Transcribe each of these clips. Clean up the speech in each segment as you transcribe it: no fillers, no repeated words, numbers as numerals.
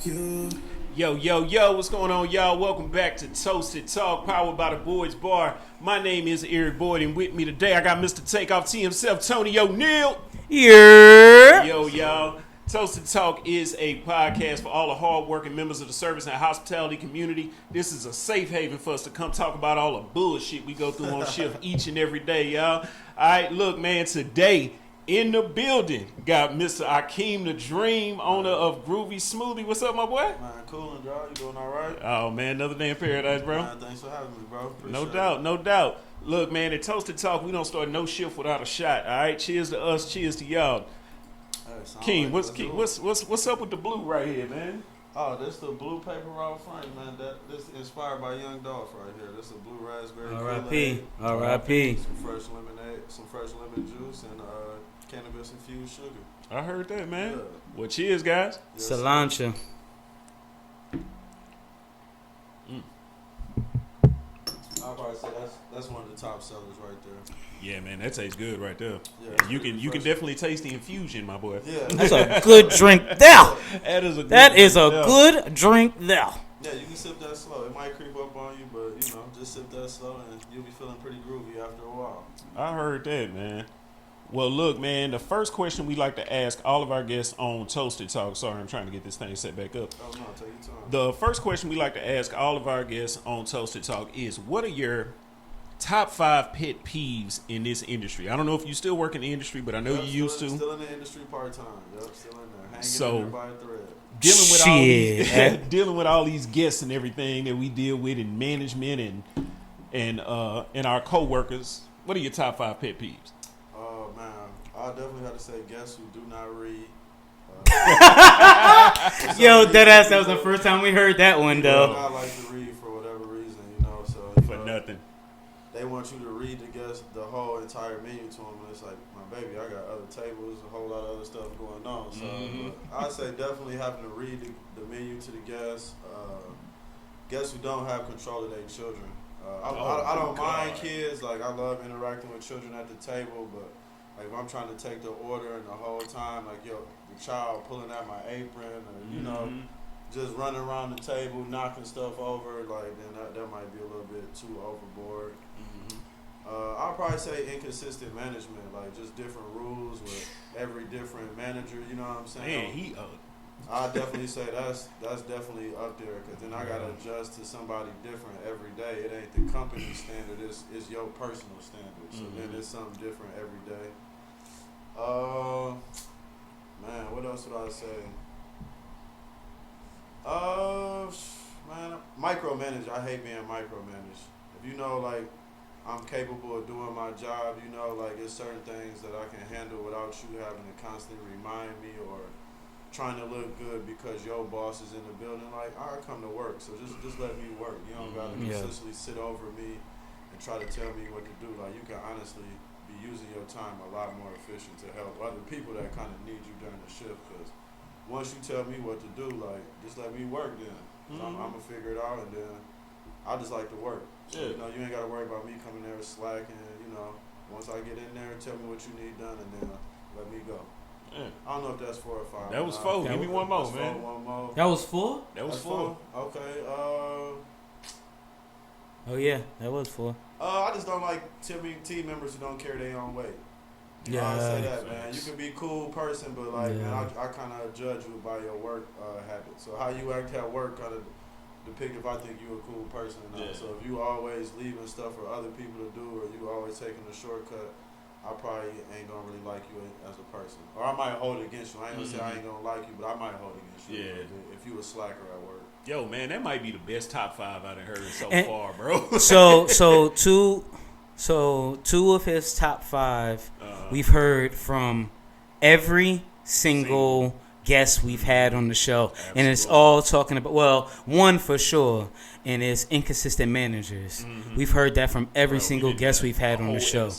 Yo, what's going on, y'all? Welcome back to Toasted Talk, powered by the Boys Bar. My name is Eric Boyd, and with me today, I got Mr. Takeoff T himself, Tony O'Neal. Yeah. Yo, y'all. Toasted Talk is a podcast for all the hard-working members of the service and hospitality community. This is a safe haven for us to come talk about all the bullshit we go through on shift each and every day, y'all. All right, look, man, today in the building got Mr. Akeem the Dream, owner of Groovy Smoothie. What's up, my boy? Man, cool and dry. You doing all right? Oh, man, another day in paradise, bro. Man, thanks for having me, bro. Appreciate No doubt. Look, man, at Toasted Talk, we don't start no shift without a shot, all right? Cheers to us, cheers to y'all. King, what's up with the blue right here, man? Oh, this the blue paper route frame, man. This inspired by Young Dolph right here. This is a blue raspberry. R.I.P. R.I.P. Some fresh lemonade, some fresh lemon juice, and cannabis infused sugar. I heard that, man. Yeah. Well, cheers, guys. Yes, Cilantro. I'll probably say that's one of the top sellers right there. Yeah, man, that tastes good right there. Yeah, you can definitely taste the infusion, my boy. Yeah, That's a good drink there. That is a good drink there. yeah. You can sip that slow. It might creep up on you, but just sip that slow, and you'll be feeling pretty groovy after a while. I heard that, man. Well, look, man, the first question we like to ask all of our guests on Toasted Talk. Sorry, I'm trying to get this thing set back up. Oh no, take your time. The first question we like to ask all of our guests on Toasted Talk is, what are your top 5 pet peeves in this industry? I don't know if you still work in the industry, but I know you used to. Still in the industry part time. Yep, still in there. Hanging So, in there by a thread. Dealing with all these guests and everything that we deal with in management and our coworkers. What are your top 5 pet peeves? Oh man, I definitely have to say guests who do not read. Yo, deadass, that was the first time we heard that one, Do though. not like to read for whatever reason, So For nothing. They want you to read the whole entire menu to them, and it's like, my baby, I got other tables, a whole lot of other stuff going on. So I say definitely having to read the menu to the guests. Guests who don't have control of their children. I don't mind kids. Like, I love interacting with children at the table, but like if I'm trying to take the order and the whole time, like the child pulling at my apron, or just running around the table, knocking stuff over, like then that might be a little bit too overboard. I'll probably say inconsistent management, like just different rules with every different manager. You know what I'm saying? Man, I definitely say that's definitely up there, because then I gotta adjust to somebody different every day. It ain't the company standard; it's your personal standard. So then it's something different every day. Man, what else would I say? Man, micromanage. I hate being micromanaged. If like I'm capable of doing my job, like there's certain things that I can handle without you having to constantly remind me or trying to look good because your boss is in the building. Like, I come to work, so just let me work. You don't gotta consistently sit over me and try to tell me what to do. Like, you can honestly be using your time a lot more efficient to help other people that kind of need you during the shift. Because once you tell me what to do, like, just let me work then. I'm gonna figure it out, and then I just like to work. So, you ain't gotta worry about me coming there slacking. Once I get in there, tell me what you need done, and then let me go. Yeah. I don't know if that's 4 or 5. That was 4. Give me one more, man. One more. That was 4? That was 4. Okay. Oh, yeah, that was 4. I just don't like team members who don't carry their own weight. Yeah. I say that, man. You can be a cool person, but man, I kind of judge you by your work habits. So how you act at work kind of depict if I think you're a cool person or not. Yeah. So if you always leaving stuff for other people to do, or you always taking a shortcut, I probably ain't gonna really like you as a person. Or I might hold it against you. I ain't gonna say I ain't gonna like you, but I might hold it against you. Yeah. If you a slacker at work. Yo, man, that might be the best top 5 I've heard so far, bro. So two of his top 5 we've heard from every single guest we've had on the show. Absolutely. And it's all talking about, one for sure, and it's inconsistent managers. We've heard that from every single guest we've had on the show.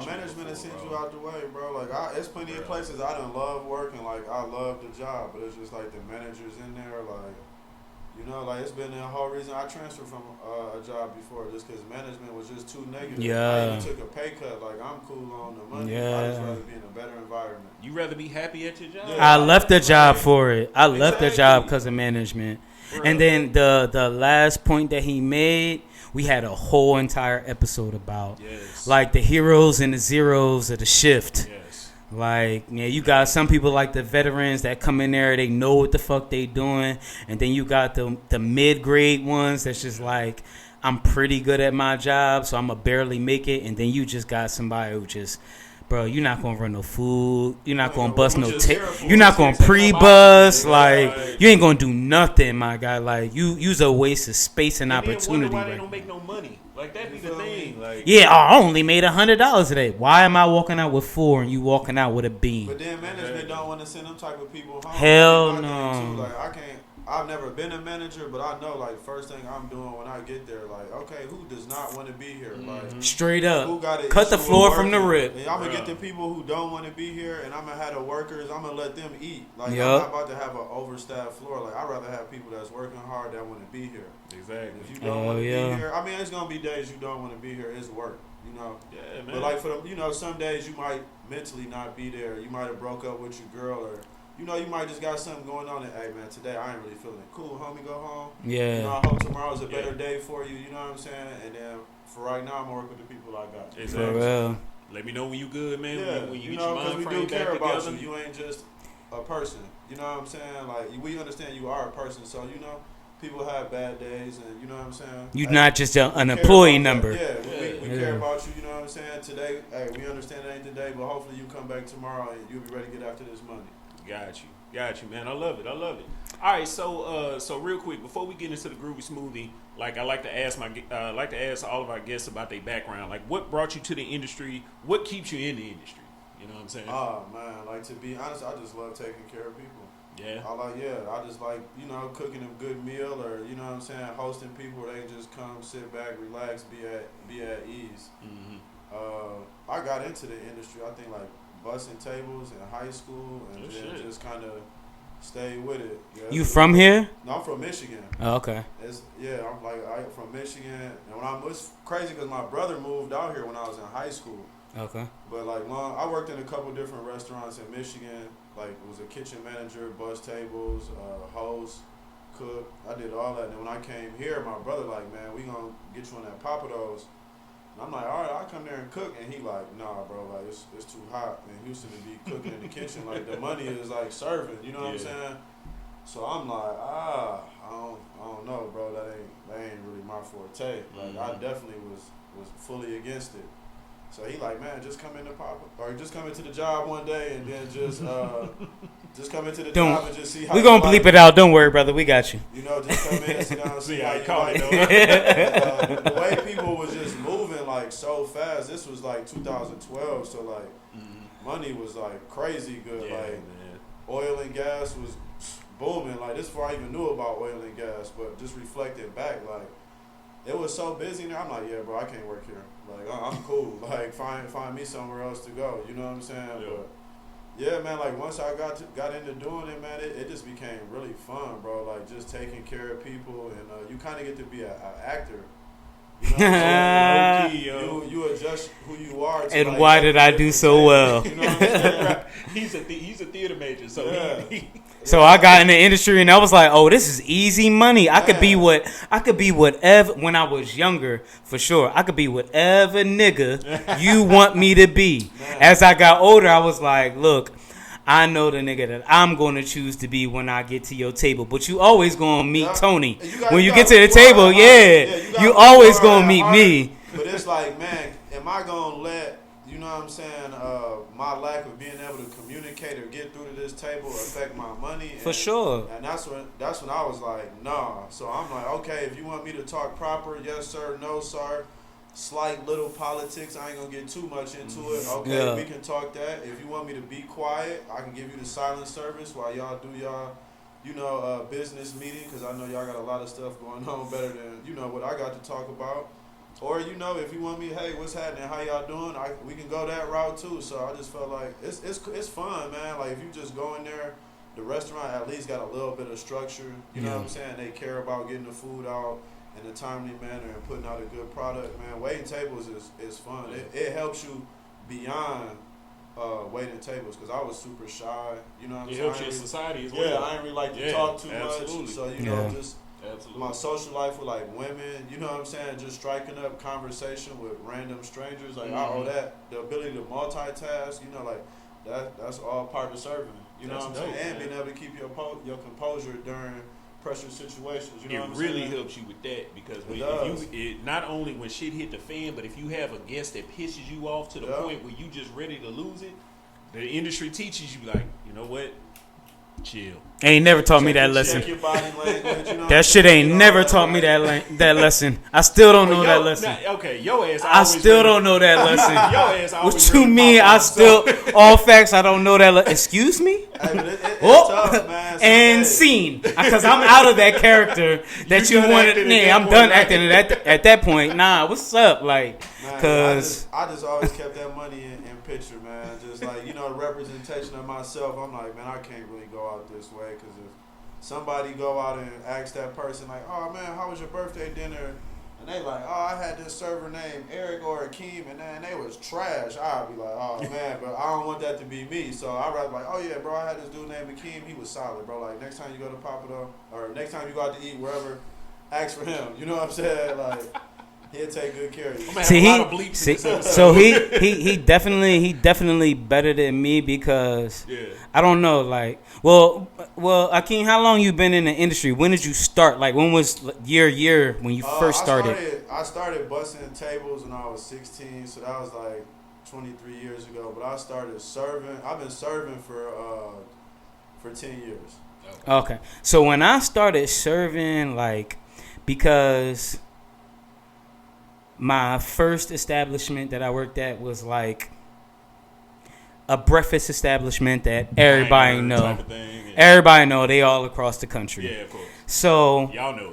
Management has sent you out the way, bro. Like, it's plenty of places I done love working. Like, I love the job, but it's just like the managers in there. Like, You know, like it's been the whole reason I transferred from a job before, just because management was just too negative. I Yeah. even took a pay cut. Like I'm cool on the money. I Yeah. just rather be in a better environment. You rather be happy at your job? Yeah. I left the job for it. I left the Exactly. job because of management. Bruh. And then the last point that he made, we had a whole entire episode about. Yes. Like the heroes and the zeros of the shift. Yes. Like, yeah, you got some people like the veterans that come in there, they know what the fuck they doing. And then you got the mid-grade ones that's just like, I'm pretty good at my job, so I'm going to barely make it. And then you just got somebody who just, bro, you're not going to run no food. You're not going to bust no you're not going to pre-bus. Like, you ain't going to do nothing, my guy. Like, you's a waste of space and And then opportunity. wonder why they right don't make no money. Like that be the thing. Like yeah, I only made $100 today. Why am I walking out with 4 and you walking out with a bean? But then management don't want to send them type of people home. Hell That's my thing, no. too. Like I can't. I've never been a manager, but I know like first thing I'm doing when I get there, like okay, who does not want to be here? Like Straight who up. got an Cut the issue floor with from the working? rip. And I'm gonna Bruh. get the people who don't want to be here, and I'm gonna have the workers. I'm gonna let them eat. Like Yup. I'm not about to have an overstaffed floor. Like I'd rather have people that's working hard that want to be here. exactly. If you don't Oh, want to yeah. be here, I mean, it's gonna be days you don't want to be here. It's work, you know. Yeah, man. But like for the, you know, some days you might mentally not be there. You might have broke up with your girl, or you know, you might just got something going on. And hey, man, today I ain't really feeling it. Cool, homie, go home. You know, Yeah. I hope tomorrow's a better Yeah. day for you. You know what I'm saying? And then for right now, I'm gonna work with the people I got. You Exactly. know For what I'm saying? real. Let me know when you good, man. Yeah, when you you get know, your because mind we frame do care back about together. you. You ain't just a person. You know what I'm saying? Like we understand you are a person, so you know. People have bad days, and you know what I'm saying. You're Hey, not just an we care employee about that. number. Yeah, we Yeah. care about you. You know what I'm saying. Today, hey, we understand it ain't today, but hopefully you come back tomorrow and you'll be ready to get after this money. Got you, man. I love it. All right, so real quick before we get into the Groovy Smoothie, like I like to ask all of our guests about their background. Like, what brought you to the industry? What keeps you in the industry? You know what I'm saying? Oh man, like to be honest, I just love taking care of people. Yeah. I just like, you know, cooking them good meal, or you know what I'm saying, hosting people where they can just come, sit back, relax, be at ease. Mm-hmm. I got into the industry, I think like bussing tables in high school, and Good then shit. just kind of stayed with it. Yeah, You from here? No, I'm from Michigan. Oh, okay. I'm from Michigan, and it's crazy because my brother moved out here when I was in high school. Okay. But like I worked in a couple different restaurants in Michigan. Like was a kitchen manager, bus tables, host, cook. I did all that. And then when I came here, my brother like, man, we gonna get you on that Papados. And I'm like, all right, I'll come there and cook. And he like, nah, bro, like it's too hot in Houston to be cooking in the kitchen. Like the money is like serving. You know what I'm saying? So I'm like, I don't know, bro. That ain't really my forte. Like I definitely was fully against it. So he like, man, just come into just come into the job one day and then just come into the job and just see how we gonna bleep it out. Don't worry, brother. We got you. You know, just come in and sit down and see how you call like it. the way people was just moving like so fast. This was like 2012, so like money was like crazy good. Yeah, like man. oil and gas was booming. Like this before I even knew about oil and gas, but just reflecting back, like it was so busy there. I'm like, yeah, bro, I can't work here. Like I'm cool. Like find me somewhere else to go. You know what I'm saying? Yeah. But yeah, man. Like once I got into doing it, man, it just became really fun, bro. Like just taking care of people, and you kind of get to be an actor. You know what I'm saying? You adjust who you are. To, And like, why did I do so well? You know what I'm saying? He's a theater major, so Yeah. So I got in the industry and I was like, "Oh, this is easy money. I could be whatever." When I was younger, for sure, I could be whatever nigga you want me to be. As I got older, I was like, "Look, I know the nigga that I'm going to choose to be when I get to your table. But you always going to meet Tony. When you get to the table, you always going to meet me." But it's like, man, am I going to let, you know what I'm saying, my lack of being able to communicate or get through to this table affect my money? For sure. And that's when I was like, nah. So I'm like, okay, if you want me to talk proper, yes, sir, no, sir. Slight little politics, I ain't gonna get too much into it. Okay, we can talk that. If you want me to be quiet, I can give you the silent service while y'all do y'all, business meeting, because I know y'all got a lot of stuff going on better than, what I got to talk about. Or, if you want me, hey, what's happening? How y'all doing? We can go that route too. So I just felt like it's fun, man. Like if you just go in there the restaurant at least got a little bit of structure. You know what I'm saying? They care about getting the food out in a timely manner and putting out a good product. Man, waiting tables is fun. It helps you beyond waiting tables, because I was super shy. You know what I'm saying? It helps your society as well. Yeah, I ain't really like to talk too absolutely. much. So, you know, just my social life with like women, you know what I'm saying? Just striking up conversation with random strangers. Like, I owe that. The ability to multitask, you know, like, that's all part of serving. You know what I'm saying? And being able to keep your composure during pressure situations. You know what I'm saying? It really helps you with that, because not only when shit hit the fan, but if you have a guest that pisses you off to the point where you just ready to lose it, the industry teaches you, like, you know what? Chill. Ain't never taught me that lesson. Check your body language, you know that shit ain't never taught me that lesson. I still don't know that lesson. Your ass. I still don't know that lesson. Your ass. What you mean? I still all facts. I don't know that. Excuse me. Hey, it's tough, man. And scene, because I'm out of that character that you wanted. Yeah, I'm done acting at that point. Nah, what's up? Like, cause I just always kept that money in picture, man. Just like, you know, the representation of myself. I'm like, man, I can't really go out this way, because if somebody go out and ask that person like, oh man, how was your birthday dinner? And they like, oh, I had this server named Eric or Akeem, and then they was trash. I'd be like, oh man, but I don't want that to be me. So I'd rather like, oh yeah, bro, I had this dude named Akeem. He was solid, bro. Like, next time you go to Papado, or next time you go out to eat wherever, ask for him. You know what I'm saying? Like, he'll take good care of you. So he definitely better than me, because I don't know, like, well, Akeem, how long you been in the industry? When did you start? Like, when was year when you first started? I started busting tables when I was 16, so that was like 23 years ago. But I started serving. I've been serving for 10 years. Okay, so when I started serving, like, because my first establishment that I worked at was like a breakfast establishment that everybody know. Everybody know, they all across the country. Yeah, of course. So y'all know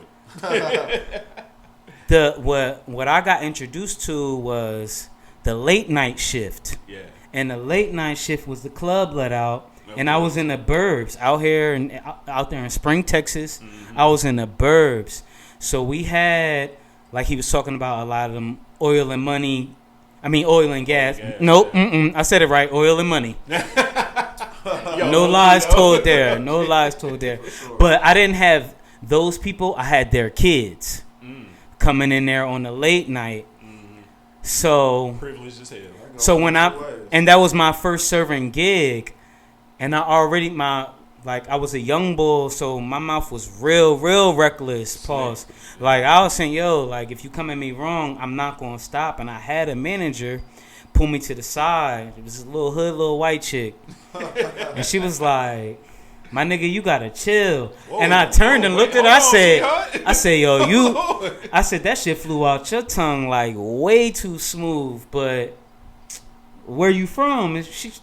it. What I got introduced to was the late night shift. Yeah. And the late night shift was the club let out. Okay. And I was in the burbs out here and out there in Spring, Texas. Mm-hmm. I was in the burbs. So we had, like he was talking about, a lot of them oil and gas. Nope. I said it right. Oil and money. No lies told there. No lies told there. Sure. But I didn't have those people. I had their kids coming in there on the late night. So privileged as hell. So and that was my first serving gig, and I was a young bull, so my mouth was real reckless. Pause. Like, I was saying, yo, like, if you come at me wrong, I'm not gonna stop. And I had a manager pull me to the side. It was a little white chick, and she was like, "My nigga, you gotta chill." Whoa, and I turned and looked at her. I said, yo, I said, that shit flew out your tongue like way too smooth. But where you from? And she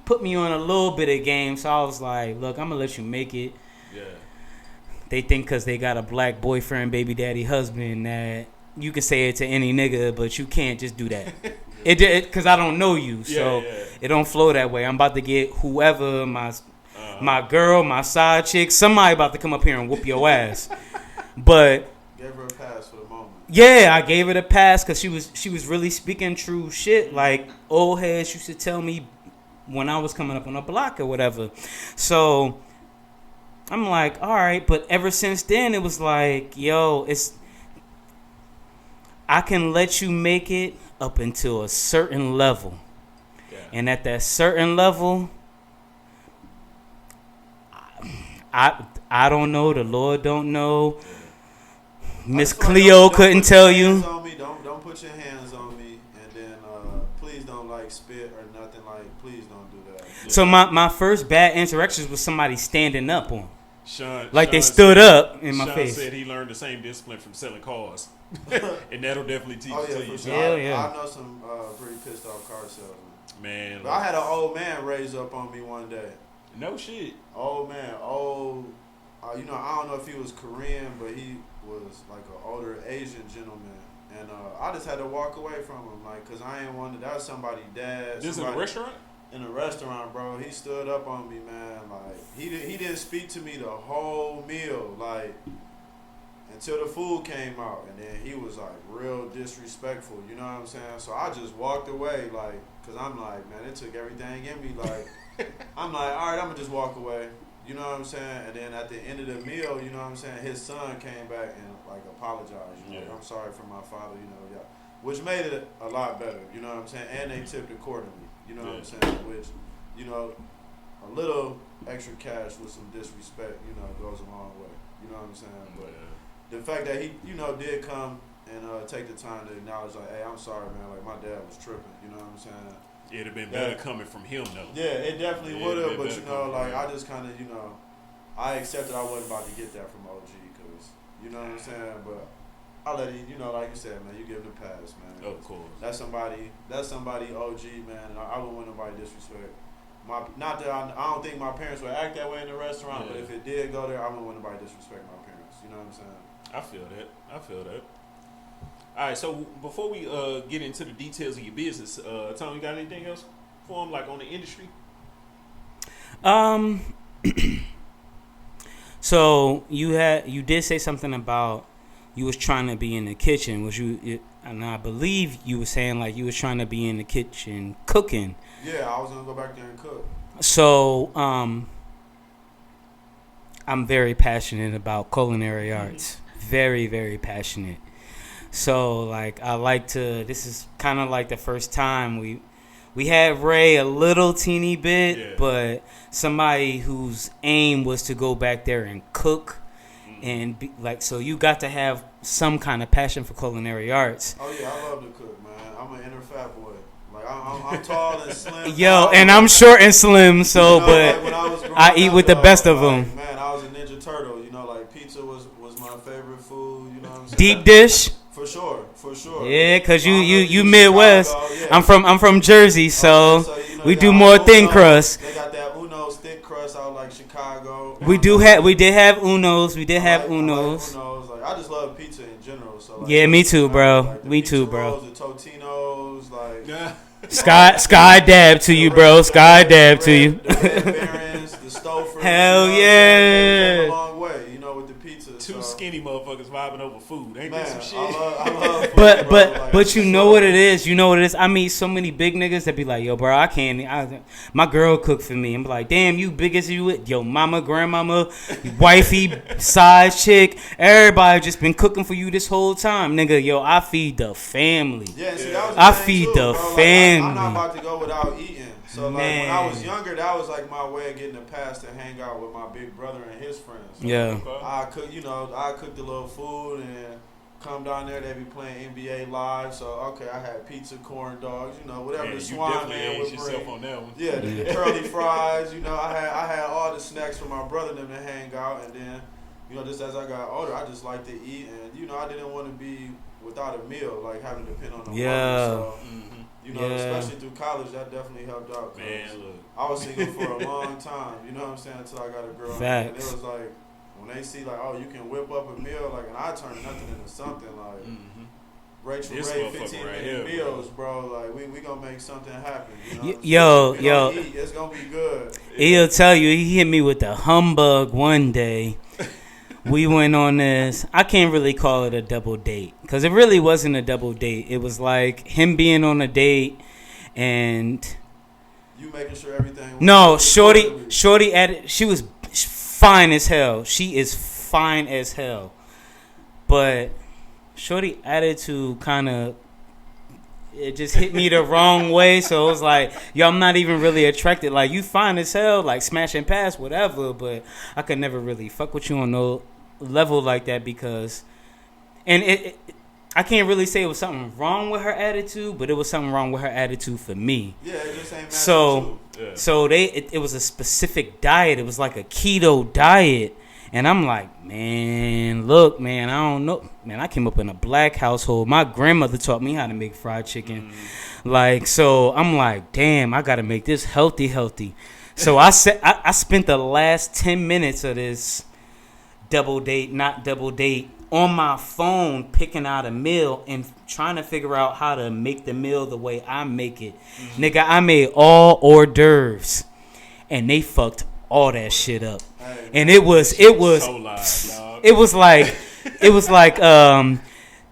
put me on a little bit of game, so I was like, look, I'm gonna let you make it. Yeah. They think because they got a black boyfriend, baby daddy, husband, that you can say it to any nigga, but you can't just do that. Because I don't know you, so it don't flow that way. I'm about to get whoever, my girl, my side chick, somebody about to come up here and whoop your ass. But gave her a pass for the moment. Yeah, I gave it a pass because she was really speaking true shit. Like, old heads used to tell me when I was coming up on a block or whatever. So I'm like, all right. But ever since then, it was like, yo, I can let you make it up until a certain level. Yeah. And at that certain level, I don't know. The Lord don't know. Miss Cleo couldn't tell you. Don't put your hands on me, and then please don't like spit or nothing. Like, please don't do that. Yeah. So my first bad interactions was somebody standing up on. Sean they stood up in my Sean face. Said he learned the same discipline from selling cars, and that'll definitely teach you. To you. Sure. I know some pretty pissed off car salesmen. Man, but I had an old man raise up on me one day. No shit. Old man, I don't know if he was Korean, but he was like an older Asian gentleman, and I just had to walk away from him, like, cause I ain't wanted. That was somebody's dad. This is a restaurant. in a restaurant, bro. He stood up on me, man. Like he didn't speak to me the whole meal, like until the food came out, and then he was like real disrespectful. You know what I'm saying? So I just walked away, like, cause I'm like, man, it took everything in me. Like, I'm like, all right, I'm gonna just walk away. You know what I'm saying? And then at the end of the meal, you know what I'm saying, his son came back and like apologized. You know, Yeah. I'm sorry for my father. You know, yeah, which made it a lot better. You know what I'm saying? And they tipped accordingly. You know what I'm saying? Which, you know, a little extra cash with some disrespect, you know, goes a long way. You know what I'm saying? But the fact that he, you know, did come and take the time to acknowledge, like, hey, I'm sorry, man. Like, my dad was tripping. You know what I'm saying? It'd have been better coming from him, though. Yeah, it definitely would have. But, you know, like, him. I just kind of, you know, I accepted I wasn't about to get that from OG because, you know what I'm saying? But I let it, you know, like you said, man, you give him the pass, man. Of course. That's somebody OG, man, and I wouldn't want nobody disrespect. Not that I don't think my parents would act that way in the restaurant, but if it did go there, I wouldn't want nobody disrespect my parents. You know what I'm saying? I feel that. All right, so before we get into the details of your business, Tony, you got anything else for him, like on the industry? So you did say something about you was trying to be in the kitchen. Was you? And I believe you were saying like you was trying to be in the kitchen cooking. Yeah, I was gonna go back there and cook. So I'm very passionate about culinary arts. Very, very passionate. So like I like to. This is kind of like the first time we had Ray a little teeny bit, but somebody whose aim was to go back there and cook. And be, like, so you got to have some kind of passion for culinary arts. Oh yeah, I love to cook, man. I'm an inner fat boy. Like I'm tall and slim. Yo, and I'm short and slim, so you know, but like when I was growing I eat up, with the though, best of like, them. Man, I was a Ninja Turtle. You know, like pizza was my favorite food. You know what I'm saying? Deep dish. For sure. Yeah, cause you from Midwest. Chicago, yeah. I'm from Jersey, so you know, we they do got more Uno's. thin crust. They got that Uno's thick crust out like Chicago. We did have Unos. We did have Unos. Like, I just love pizza in general. So like, Yeah, me too, bro. Like, Me pizza too, bro. rolls, the Totino's, like Sky dab to you, bro. Sky dab to you. The Red Barons, the Stofers. Hell you know, yeah. Came a long way, you know, with the pizza. Two skinny motherfuckers vibing over food. Ain't Man, that some shit? I love food, But bro. Like, but you know what it is. You know what it is. I meet so many big niggas that be like, yo, bro, I can't. My girl cook for me. I'm like, damn, you big as you. Yo, mama, grandmama, wifey, side chick. Everybody just been cooking for you this whole time, nigga. Yo, I feed the family. Yeah, see, that was I thing feed too, the bro. Like, family. I'm not about to go without eating. So like Man. when I was younger, that was like my way of getting a pass to hang out with my big brother and his friends. So Yeah. I cook, I cooked the little food and come down there. They be playing NBA live. So okay, I had pizza, corn dogs, whatever Man, the you Swan definitely man aged would yourself bring. on that one. Yeah, the curly fries. I had all the snacks for my brother and them to hang out, and then just as I got older, I just like to eat, and I didn't want to be without a meal, like having to depend on the Yeah. woman. So, especially through college, that definitely helped out. Man, look. I was single for a long time, you know what I'm saying, until I got a girl. Facts. And it was like, when they see, like, oh, you can whip up a meal, like, and I turn nothing into something, like, Rachel This Ray, motherfucker 15 right minute here, meals, bro. Like, we gonna make something happen. Yo, If we don't eat, it's gonna be good. He'll tell you, he hit me with the humbug one day. We went on this. I can't really call it a double date because it really wasn't a double date. It was like him being on a date and You making sure everything. no, shorty added. She was fine as hell. She is fine as hell, but shorty attitude kind of. It just hit me the wrong way, so it was like, yo, I'm not even really attracted. Like, you fine as hell, like smash and pass, whatever, but I could never really fuck with you on no level like that because, and I can't really say it was something wrong with her attitude, but it was something wrong with her attitude for me. Yeah, it just ain't So it was a specific diet. It was like a keto diet. And I'm like, man, look, man, I don't know. Man, I came up in a black household. My grandmother taught me how to make fried chicken. Like, so I'm like, damn, I got to make this healthy. So I spent the last 10 minutes of this double date, not double date, on my phone picking out a meal and trying to figure out how to make the meal the way I make it. Nigga, I made all hors d'oeuvres and they fucked all that shit up. Hey, and it was So live, dog. it was like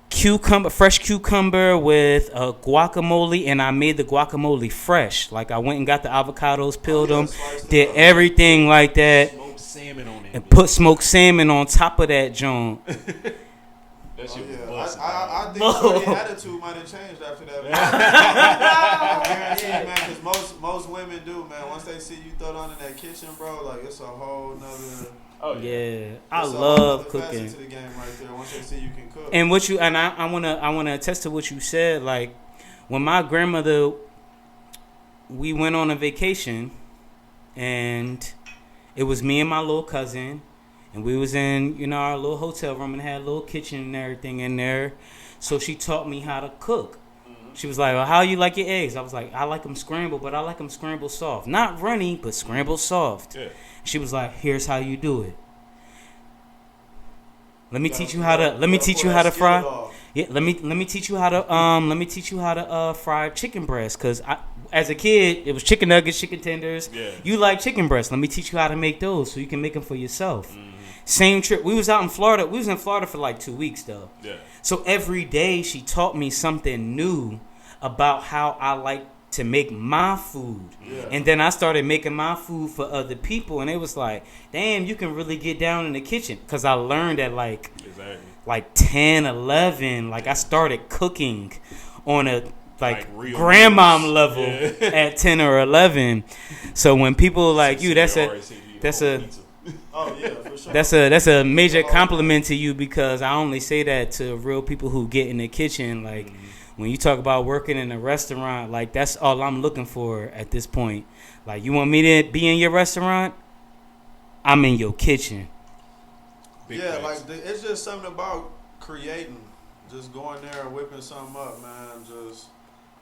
cucumber, fresh cucumber with guacamole, and I made the guacamole fresh. Like I went and got the avocados, peeled them, did everything like that, Smoked salmon on that. and put smoked salmon on top of that joint. That shit was Yeah, busting, I dog. think your attitude might have changed after that. I guarantee you, man, because most women do, man. Once they see you throw down in that kitchen, bro, like it's a whole nother. Oh Yeah, I it's a whole love nother cooking. facet to the game right there. Once they see you can cook. And what you and I wanna attest to what you said. Like when my grandmother, we went on a vacation, and it was me and my little cousin, and we was in our little hotel room and had a little kitchen and everything in there. So she taught me how to cook. She was like, well, how you like your eggs? I was like, I like them scrambled, but I like them scrambled soft. Not runny, but scrambled soft. Yeah. She was like, here's how you do it. Let me teach you how to fry. Yeah, let me teach you how to fry chicken breast, cuz as a kid, it was chicken nuggets, chicken tenders. Yeah. You like chicken breast. Let me teach you how to make those so you can make them for yourself. Same trip. We was out in Florida. We was in Florida for like 2 weeks though. Yeah. So every day she taught me something new about how I like to make my food. Yeah. And then I started making my food for other people, and it was like, damn, you can really get down in the kitchen. Because I learned at like 10, 11, like I started cooking on a like real grandmom meals. level Yeah. at 10 or 11. So when people like you, that's a Oh yeah, for sure. that's a major compliment to you, because I only say that to real people who get in the kitchen. Like when you talk about working in a restaurant, like that's all I'm looking for at this point. Like you want me to be in your restaurant? I'm in your kitchen. Big yeah, facts. like it's just something about creating, just going there and whipping something up, man. Just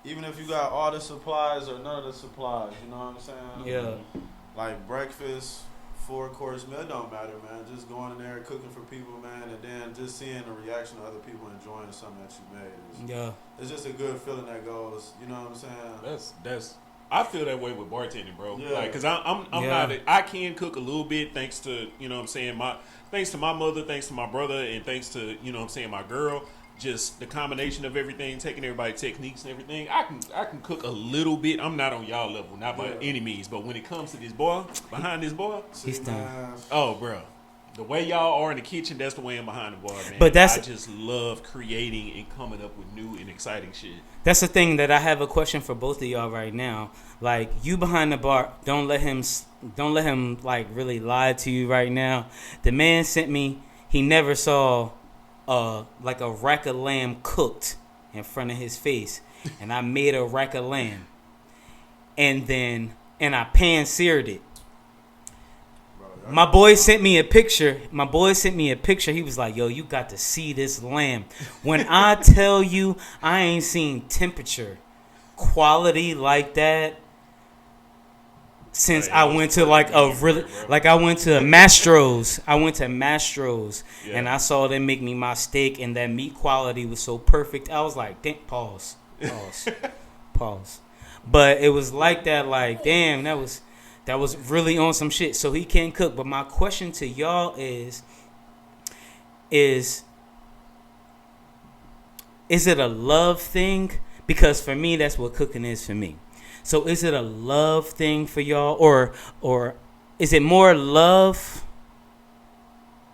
even if you got all the supplies or none of the supplies, you know what I'm saying? Yeah. Like breakfast, 4-course meal, it don't matter, man. Just going in there, cooking for people, man, and then just seeing the reaction of other people enjoying something that you made. Yeah. It's just a good feeling that goes, you know what I'm saying? That's. I feel that way with bartending, bro. Yeah. Like, cause I'm Yeah. not. I can cook a little bit thanks to what I'm saying, thanks to my mother, thanks to my brother, and thanks to what I'm saying, my girl. Just the combination of everything, taking everybody's techniques and everything. I can cook a little bit. I'm not on y'all level, not by any means. But when it comes to this boy, behind this boy, He's done. Man, oh, bro. The way y'all are in the kitchen, that's the way I'm behind the bar, man. But I just love creating and coming up with new and exciting shit. That's the thing that I have a question for both of y'all right now. Like you behind the bar, don't let him like really lie to you right now. The man sent me. He never saw like a rack of lamb cooked in front of his face, and I made a rack of lamb, and I pan seared it. My boy sent me a picture. He was like, yo, you got to see this lamb. When I tell you I ain't seen temperature, quality like that since I went to like a really, like I went to Mastro's. And I saw them make me my steak, and that meat quality was so perfect. I was like, damn, pause. But it was like that, like, damn, that was really on some shit. So he can't cook. But my question to y'all is it a love thing? Because for me, that's what cooking is for me. So is it a love thing for y'all, or is it more love,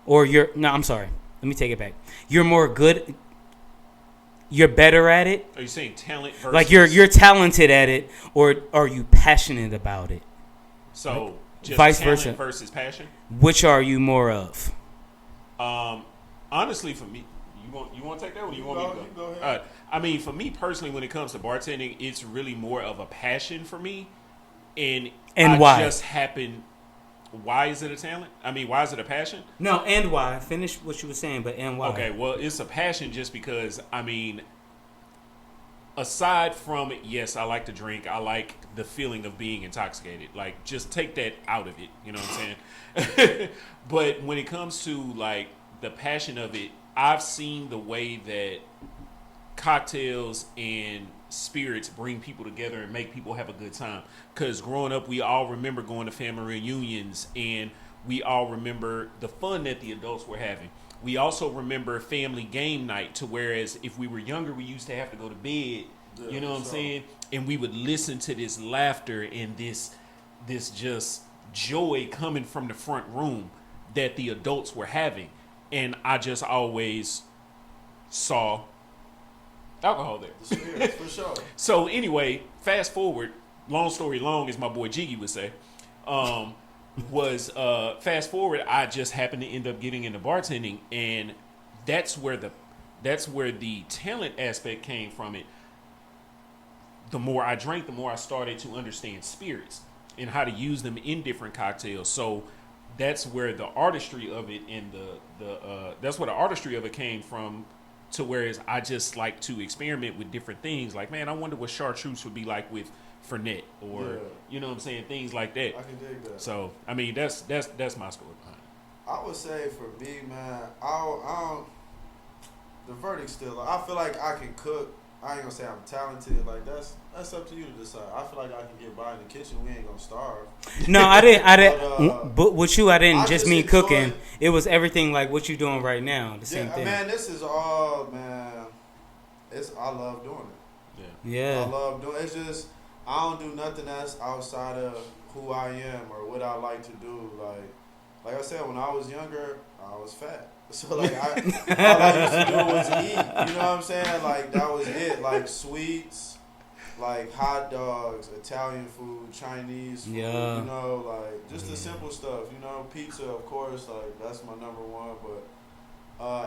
or I'm sorry. Let me take it back. You're more good. You're better at it. Are you saying talent versus Like you're talented at it, or are you passionate about it? So just Vice talent versa. versus passion? Which are you more of? Honestly, for me, you want to take that one? Or you want me to go ahead. All right. I mean, for me personally, when it comes to bartending, it's really more of a passion for me, and why? Just happen. Why is it a talent? I mean, why is it a passion? No, and why? Finish what you were saying, but and why? Okay, well, it's a passion just because, I mean, aside from it, yes, I like to drink. I like the feeling of being intoxicated. Like, just take that out of it. You know what I'm saying? But when it comes to, like, the passion of it, I've seen the way that cocktails and spirits bring people together and make people have a good time. Because growing up, we all remember going to family reunions, and we all remember the fun that the adults were having. We also remember family game night, to whereas if we were younger, we used to have to go to bed. Yeah, You know what I'm saying? And we would listen to this laughter and this just joy coming from the front room that the adults were having. And I just always saw alcohol there. The spirits, for sure. So anyway, fast forward, long story long, as my boy Jiggy would say, fast forward, I just happened to end up getting into bartending, and that's where the talent aspect came from it. The more I drank, the more I started to understand spirits and how to use them in different cocktails. So that's where the artistry of it and that's where the artistry of it came from. To whereas I just like to experiment with different things. Like, man, I wonder what chartreuse would be like with Fernet, or you know what I'm saying, things like that. I can dig that. So I mean, that's my story behind it. I would say for me, man, the verdict still. I feel like I can cook. I ain't gonna say I'm talented. Like that's up to you to decide. I feel like I can get by in the kitchen. We ain't gonna starve. No, I didn't. But with you, I didn't I just just mean enjoy cooking. it. It was everything like what you doing right now. The same thing. Man, this is all, man. I love doing it. Yeah. I love doing it. It's just, I don't do nothing else outside of who I am or what I like to do. Like I said, when I was younger, I was fat. So like all I used to do was eat. You know what I'm saying? Like that was it. Like sweets, like hot dogs, Italian food, Chinese food. Yeah. You know, like just the simple stuff. You know, pizza, of course. Like that's my number one. But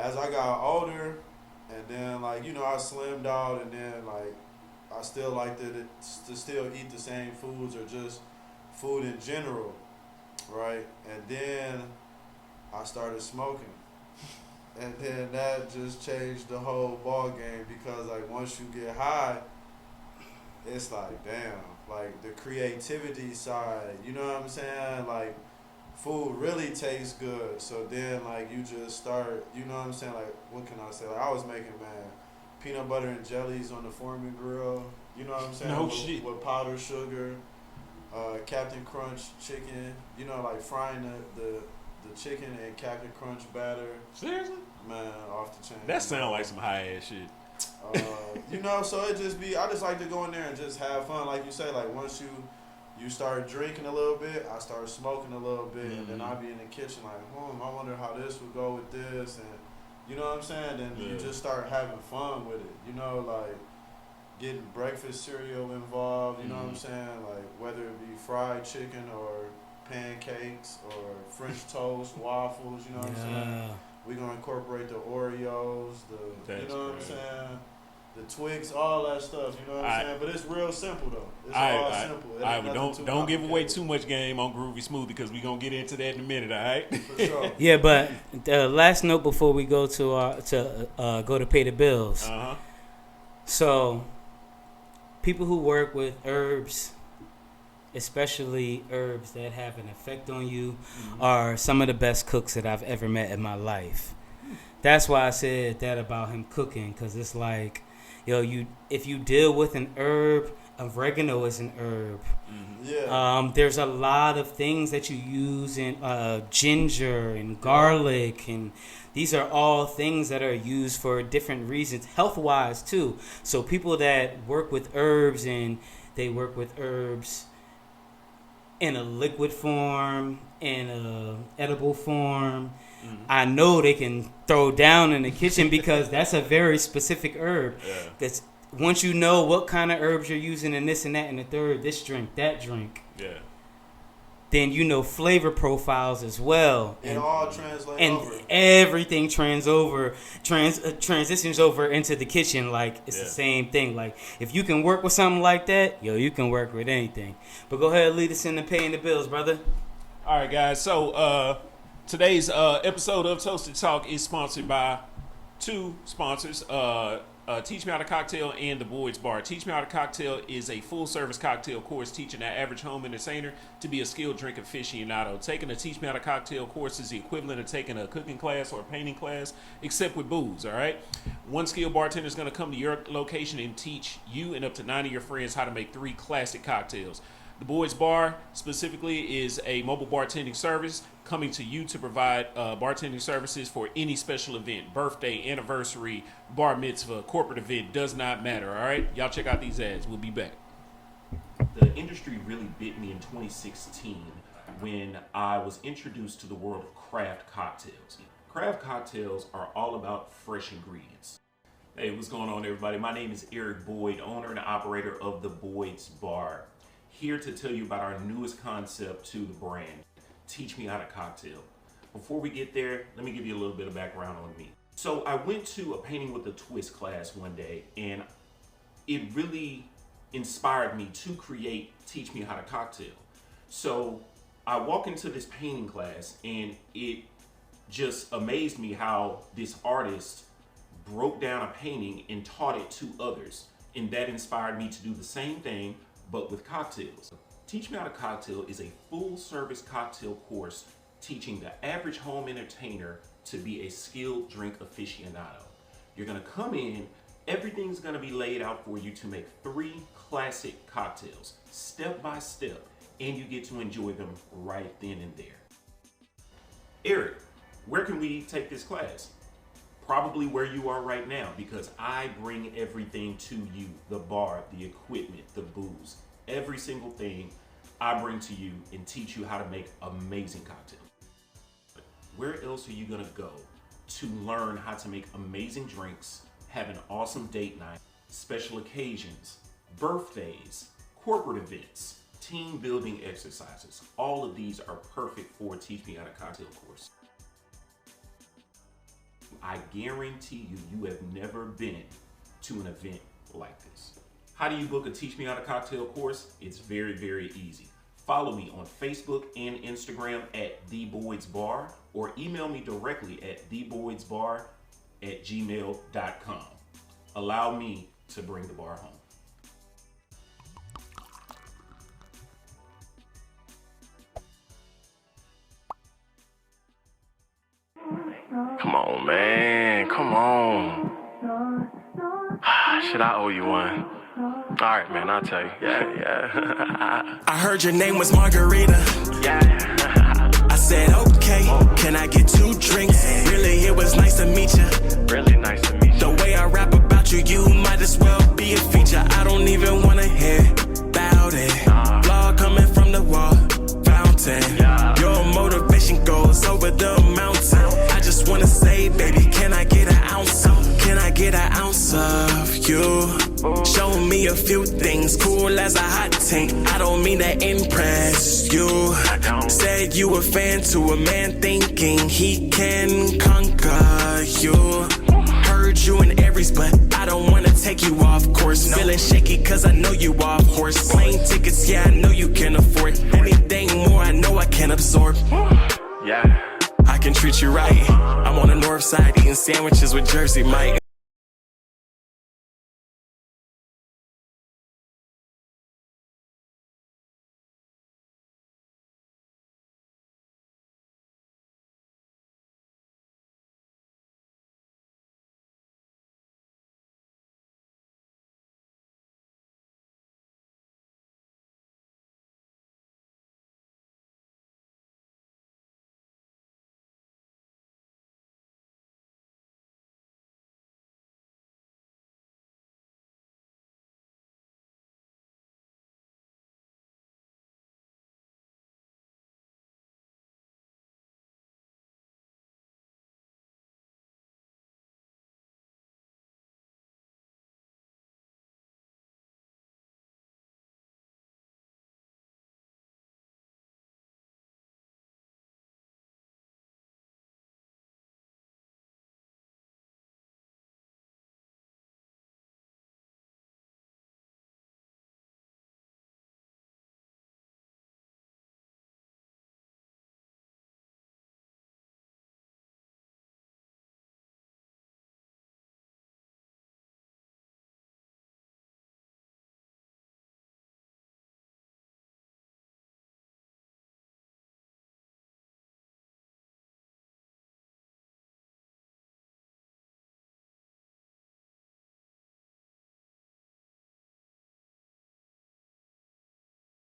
as I got older, and then like I slimmed out, and then like I still like to still eat the same foods or just food in general, right? And then I started smoking. And then that just changed the whole ball game, because like once you get high, it's like damn, like the creativity side, you know what I'm saying? Like food really tastes good. So then like you just start, you know what I'm saying? Like what can I say? Like I was making peanut butter and jellies on the Foreman grill, you know what I'm saying? No shit. With powdered sugar, Captain Crunch chicken, like frying the chicken and Captain Crunch batter. Seriously? Man, off the chain. That sound like some high ass shit. So it just I just like to go in there and just have fun. Like you say, like once you start drinking a little bit, I start smoking a little bit, and then I'll be in the kitchen like, I wonder how this would go with this, and you know what I'm saying? Then you just start having fun with it, like getting breakfast cereal involved, you know what I'm saying? Like whether it be fried chicken or pancakes or French toast, waffles, you know what I'm saying? We're going to incorporate the Oreos, you know what I'm saying? The Twix, all that stuff, you know what I'm saying? But it's real simple, though. It's all simple. Don't give away too much game on Groovy Smoothie, because we're going to get into that in a minute, all right? For sure. Yeah, but the last note before we go to pay the bills. Uh-huh. So, people who work with herbs, especially herbs that have an effect on you, are some of the best cooks that I've ever met in my life. That's why I said that about him cooking, because it's like, if you deal with an herb, oregano is an herb. Yeah. There's a lot of things that you use in ginger and garlic, and these are all things that are used for different reasons, health-wise too. So people that work with herbs, and they work with herbs in a liquid form, in a edible form, I know they can throw down in the kitchen, because that's a very specific herb. Because once you know what kind of herbs you're using in this and that and the third, this drink, that drink, then you know flavor profiles as well. It all translates and over. Everything transitions over into the kitchen. Like it's the same thing. Like if you can work with something like that, you can work with anything. But go ahead and lead us into paying the bills, brother. All right, guys. So today's episode of Toasted Talk is sponsored by two sponsors. Teach Me How to Cocktail and the Boyd's Bar. Teach Me How to Cocktail is a full-service cocktail course teaching the average home entertainer to be a skilled drink aficionado. Taking a Teach Me How to Cocktail course is the equivalent of taking a cooking class or a painting class, except with booze, all right? One skilled bartender is going to come to your location and teach you and up to 9 of your friends how to make 3 classic cocktails. The Boyd's Bar specifically is a mobile bartending service coming to you to provide bartending services for any special event, birthday, anniversary, bar mitzvah, corporate event, does not matter, all right? Y'all check out these ads. We'll be back. The industry really bit me in 2016 when I was introduced to the world of craft cocktails. Craft cocktails are all about fresh ingredients. Hey, what's going on, everybody? My name is Eric Boyd, owner and operator of the Boyd's Bar. Here to tell you about our newest concept to the brand, Teach Me How to Cocktail. Before we get there, let me give you a little bit of background on me. So I went to a painting with a twist class one day, and it really inspired me to create Teach Me How to Cocktail. So I walk into this painting class, and it just amazed me how this artist broke down a painting and taught it to others. And that inspired me to do the same thing, but with cocktails. Teach Me How to Cocktail is a full-service cocktail course teaching the average home entertainer to be a skilled drink aficionado. You're gonna come in, everything's gonna be laid out for you to make 3 classic cocktails, step by step, and you get to enjoy them right then and there. Eric, where can we take this class? Probably where you are right now, because I bring everything to you. The bar, the equipment, the booze, every single thing I bring to you and teach you how to make amazing cocktails. Where else are you gonna go to learn how to make amazing drinks, have an awesome date night, special occasions, birthdays, corporate events, team building exercises? All of these are perfect for Teach Me How to Cocktail course. I guarantee you have never been to an event like this. How do you book a Teach Me How to Cocktail course? It's very, very easy. Follow me on Facebook and Instagram at The Boyd's Bar, or email me directly at theboydsbar@gmail.com. Allow me to bring the bar home. Come on, man. Come on. Shit, I owe you one. All right, man. I'll tell you. Yeah. I heard your name was Margarita. Yeah. I said, okay, can I get 2 drinks? Really, it was nice to meet you. Really nice to meet you. The way I rap about you, you might as well be a feature. I don't even want to hear about it. Law coming from the wall, fountain. Your motivation goes over the mountain. I just want to say, baby, can I get an ounce of? Can I get an ounce of you? Show me a few things, cool as a hot tank. I don't mean to impress you. Said you a fan to a man thinking he can conquer you. Heard you in Aries, but I don't wanna take you off course. Feeling shaky cause I know you off horse. Plane tickets, yeah, I know you can afford. Anything more, I know I can absorb. Yeah. I can treat you right. I'm on the north side eating sandwiches with Jersey Mike.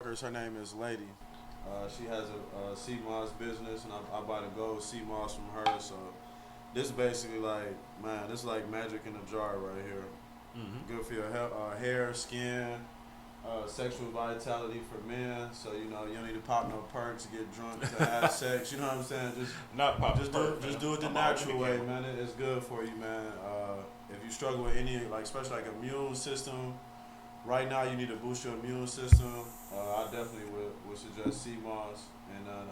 Her name is Lady. She has a sea moss business, and I buy the gold sea moss from her. So this is basically like, man, this is like magic in a jar right here. Mm-hmm. Good for your hair, skin, sexual vitality for men. So you know you don't need to pop no perks to get drunk to have sex. You know what I'm saying? Just do it the natural way, man. It's good for you, man. If you struggle with any, like especially like immune system. Right now, you need to boost your immune system. I definitely would suggest sea moss. And then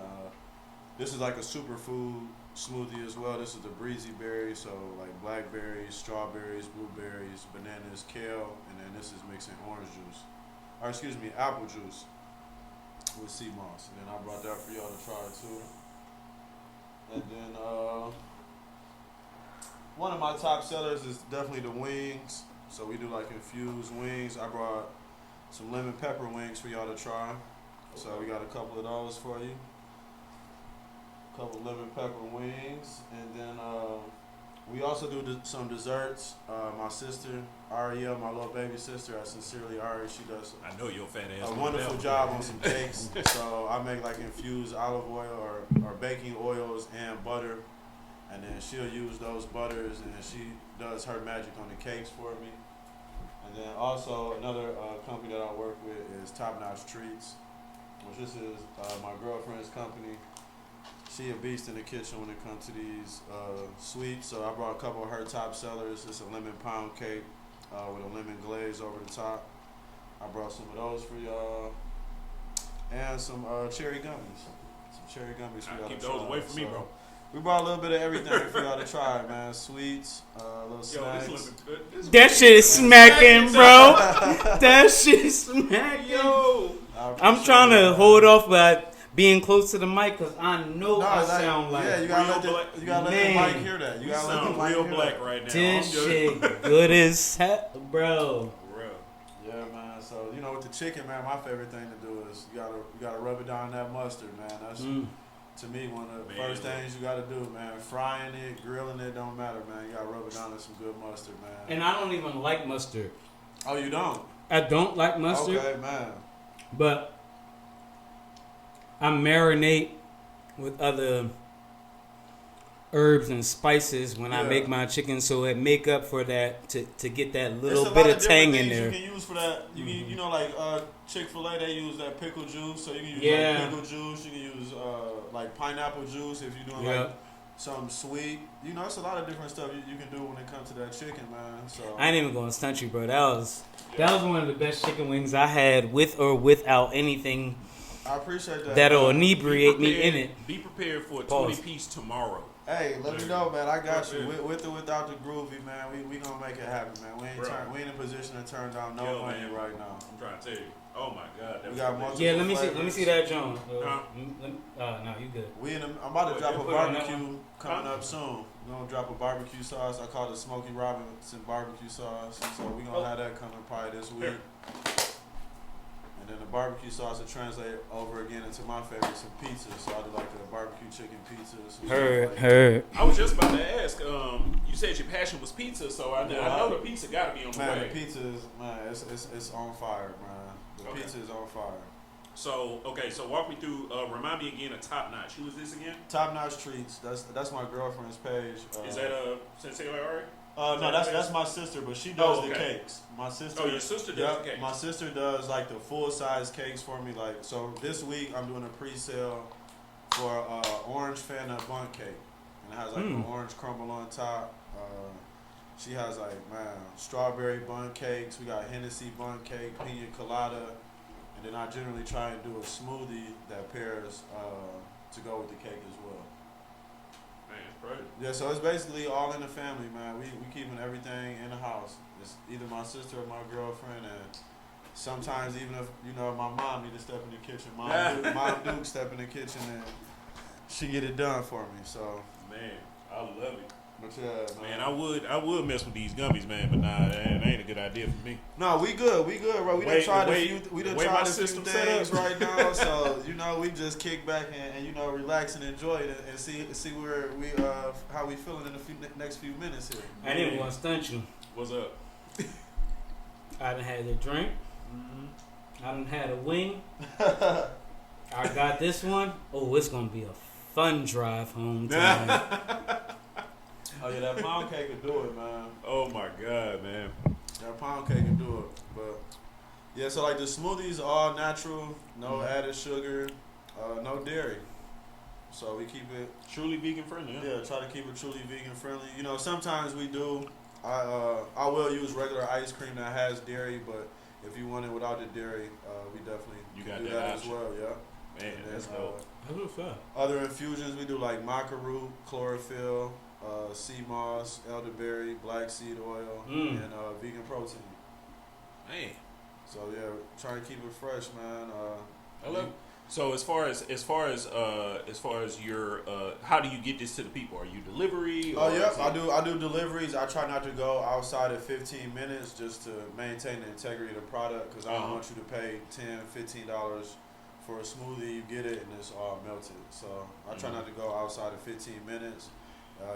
this is like a superfood smoothie as well. This is the breezy berry, so like blackberries, strawberries, blueberries, bananas, kale, and then this is mixing apple juice with sea moss. And then I brought that for y'all to try too. And then one of my top sellers is definitely the wings. So we do like infused wings. I brought some lemon pepper wings for y'all to try. So we got a couple of those for you. A couple of lemon pepper wings. And then we also do some desserts. My sister, Ariel, my little baby sister, I sincerely Ari, she does I know your fat ass. a wonderful job on some cakes. So I make like infused olive oil or baking oils and butter. And then she'll use those butters, and then she does her magic on the cakes for me. And then also another company that I work with is Top Notch Treats, which this is my girlfriend's company. She a beast in the kitchen when it comes to these sweets. So I brought a couple of her top sellers. It's a lemon pound cake with a lemon glaze over the top. I brought some of those for y'all, and some cherry gummies. Some cherry gummies for y'all to try. Keep those away from me, bro. We brought a little bit of everything for y'all to try, man. Sweets, little snacks. Yo, this looking good. That shit is smacking, bro. That shit is smacking. Yo. I'm trying to hold off by being close to the mic because I know I sound like. Yeah, you gotta let the mic hear that. You gotta let the mic real hear black that. right now. This shit good as hell, bro. Yeah, man. So you know, with the chicken, man, my favorite thing to do is you gotta rub it down in that mustard, man. That's to me one of the first things you gotta do, man. Frying it, grilling it, don't matter, man. You gotta rub it down in some good mustard, man. And I don't even like mustard. Oh, you don't? I don't like mustard. Okay, man. But I marinate with other herbs and spices when I make my chicken, so it make up for that to get that little bit of tang in there. You can use for that. You can, you know, like Chick-fil-A, they use that pickle juice, so you can use like pickle juice. You can use like pineapple juice if you're doing like something sweet. You know, it's a lot of different stuff you can do when it comes to that chicken, man. So I ain't even gonna stunt you, bro. That was one of the best chicken wings I had with or without anything. I appreciate that. That'll inebriate me in it. Be prepared for a 20-piece tomorrow. Hey, let me know, man. I got you. With or without the groovy, man. We gonna make it happen, man. We ain't in a position to turn down no money right now. I'm trying to tell you. Oh my God. We got multiple let me flavors. see that, John. No, you good. I'm about to drop a barbecue coming up soon. We're gonna drop a barbecue sauce. I call it Smokey Robinson barbecue sauce. So we gonna have that coming probably this week. And then the barbecue sauce will translate over again into my favorite, some pizza. So I do like the barbecue chicken pizzas. Heard. I was just about to ask. You said your passion was pizza, so I know the pizza got to be on the way. Man, the pizza is it's on fire, man. The pizza is on fire. So walk me through. Remind me again of Top Notch. Who is this again? Top Notch Treats. That's my girlfriend's page. Is that Sensei Larry? No, that's my sister, but she does the cakes. My sister. Oh, your sister does the cakes. My sister does like the full size cakes for me. Like so, this week I'm doing a pre-sale for orange Fanta bun cake, and it has like an orange crumble on top. She has like strawberry bun cakes. We got Hennessy bun cake, pina colada, and then I generally try and do a smoothie that pairs to go with the cake as well. Right. Yeah, so it's basically all in the family, man. We keeping everything in the house. It's either my sister or my girlfriend, and sometimes even if my mom need to step in the kitchen, Mom Duke step in the kitchen and she get it done for me. So man, I love it. But yeah, man, I would mess with these gummies, man, but nah, that ain't a good idea for me. No, we good, bro. We done tried a few things right now, so we just kick back and relax and enjoy it and see where we how we feeling in the next few minutes here. I didn't even want to stunt you. What's up? I done had a drink. I done had a wing. I got this one. Oh, it's gonna be a fun drive home tonight. Oh yeah, that pound cake can do it, man. Oh my God, man. That pound cake can do it. But yeah, so like the smoothies all natural, no added sugar, no dairy. So we keep it Truly vegan friendly. Huh? try to keep it truly vegan friendly. You know, sometimes we do. I will use regular ice cream that has dairy, but if you want it without the dairy, we definitely You can got do that that as option. well. Yeah. Man, And that's then, dope. That's what's up. Other infusions we do like maca root, chlorophyll, sea moss, elderberry, black seed oil, and vegan protein. Man, So yeah, trying to keep it fresh, man. I love it. So as far as your how do you get this to the people? Are you delivery? Oh or yeah, is it- I do deliveries. I try not to go outside of 15 minutes just to maintain the integrity of the product because I don't want you to pay $10, $15 for a smoothie. You get it and it's all melted. So I try not to go outside of 15 minutes.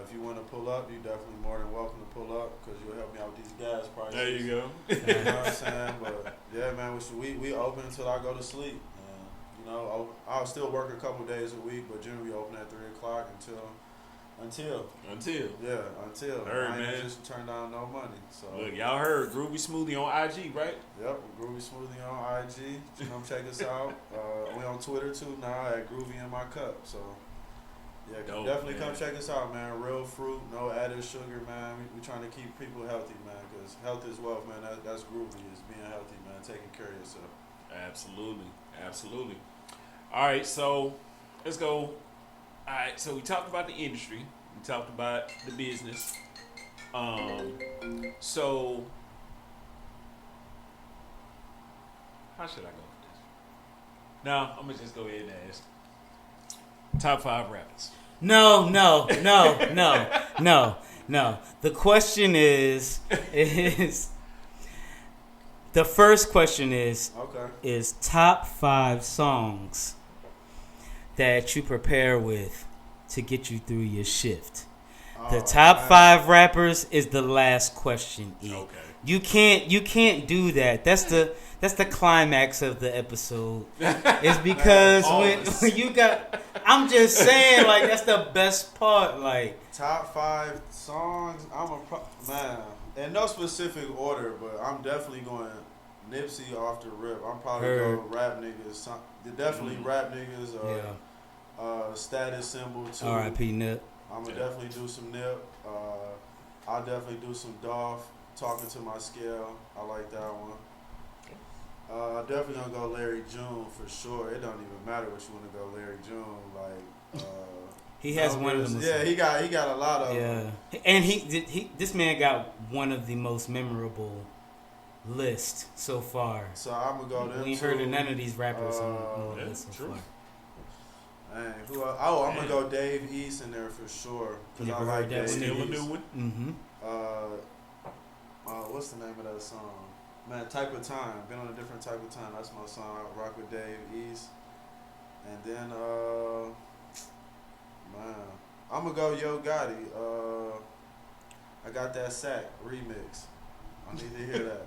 If you want to pull up, you're definitely more than welcome to pull up because you'll help me out with these gas prices. There you go. You know what I'm saying? But yeah, man, we open until I go to sleep. You know, I'll still work a couple days a week, but generally we open at 3 o'clock until. Until. Heard, I ain't man. just turn down no money. So Look, y'all heard Groovy Smoothie on IG, right? yep, Groovy Smoothie on IG. Come check us out. We on Twitter too now at Groovy in my cup. So yeah, Dope, definitely man. come check us out, man. Real fruit, no added sugar, man. We trying to keep people healthy, man, because health is wealth, man. That's Groovy, is being healthy, man. Taking care of yourself. Absolutely. All right, so let's go. All right, so we talked about the industry. We talked about the business. So how should I go with this? No, I'm gonna just go ahead and ask. Top 5 rappers. No. The question is the first question is Okay. top 5 songs that you prepare with to get you through your shift. The top 5 rappers is the last question. E. Okay. You can't do that. That's the climax of the episode. It's because when you got, I'm just saying, like, that's the best part. Like, Top 5 songs. Man, in no specific order, but I'm definitely going Nipsey off the rip. I'm probably Heard. going rap niggas. Definitely rap niggas. yeah. Status symbol too. R.I.P. Nip. I'm gonna definitely do some Nip. I'll definitely do some Dolph. Talking to my scale. I like that one. Definitely gonna go Larry June for sure. It don't even matter what you want to go Larry June. Like He has one of them. Yeah, he got a lot of them. Yeah, and this man got one of the most memorable lists so far. So I'm gonna go them. We ain't heard of none of these rappers on the yeah, list so true. far. Man, who else? Oh, I'm gonna go Dave East in there for sure. Cause Never I heard like that Dave one Still a East. new one. Mm-hmm. What's the name of that song? Man, Type of Time. Been on a different type of time. That's my song. I rock with Dave East. And then, man, I'm gonna go Yo Gotti. I got that sack remix. I need to hear that.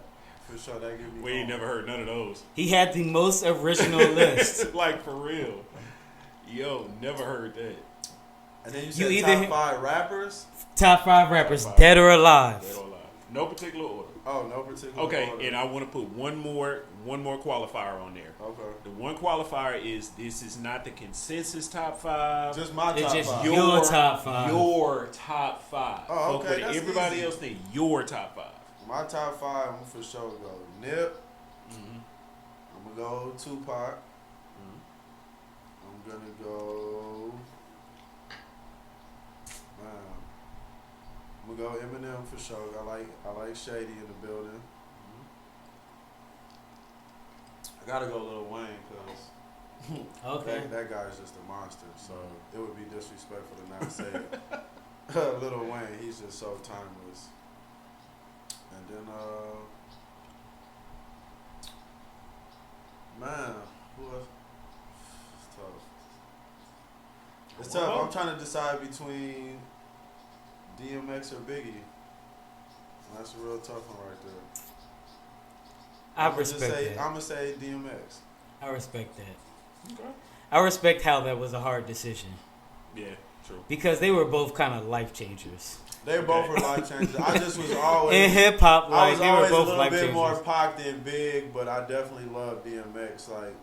For sure, that give me. We ain't never heard none of those. He had the most original list. Like, for real. Yo, never heard that. And then you You said either- top 5 rappers. Top 5 rappers, Top 5. dead or alive. Dead or alive. No particular order. Oh, no particular Okay, order. and I want to put one more qualifier on there. Okay. The one qualifier is this is not the consensus top 5. Just my It's top just 5. your top 5. Your top 5. Oh, Fuck okay, what that's everybody easy. else think. Your top 5. My top 5, I'm for sure go Nip. Mm-hmm. I'm gonna go Tupac. I'm gonna go. Man, I'm gonna go Eminem for sure. I like Shady in the building. I gotta go Lil Wayne because Okay. that guy's just a monster. So it would be disrespectful to not say it. Lil Wayne, he's just so timeless. And then man, who else? It's tough. It's tough. I'm trying to decide between DMX or Biggie. And that's a real tough one right there. I respect that. I'm gonna say DMX. I respect that. Okay. I respect how that was a hard decision Yeah, true. because they were both kind of life changers. They both were life changers. I just was always In hip hop, I like was they were always a both little life bit changers. more Pac than Big, but I definitely love DMX. Like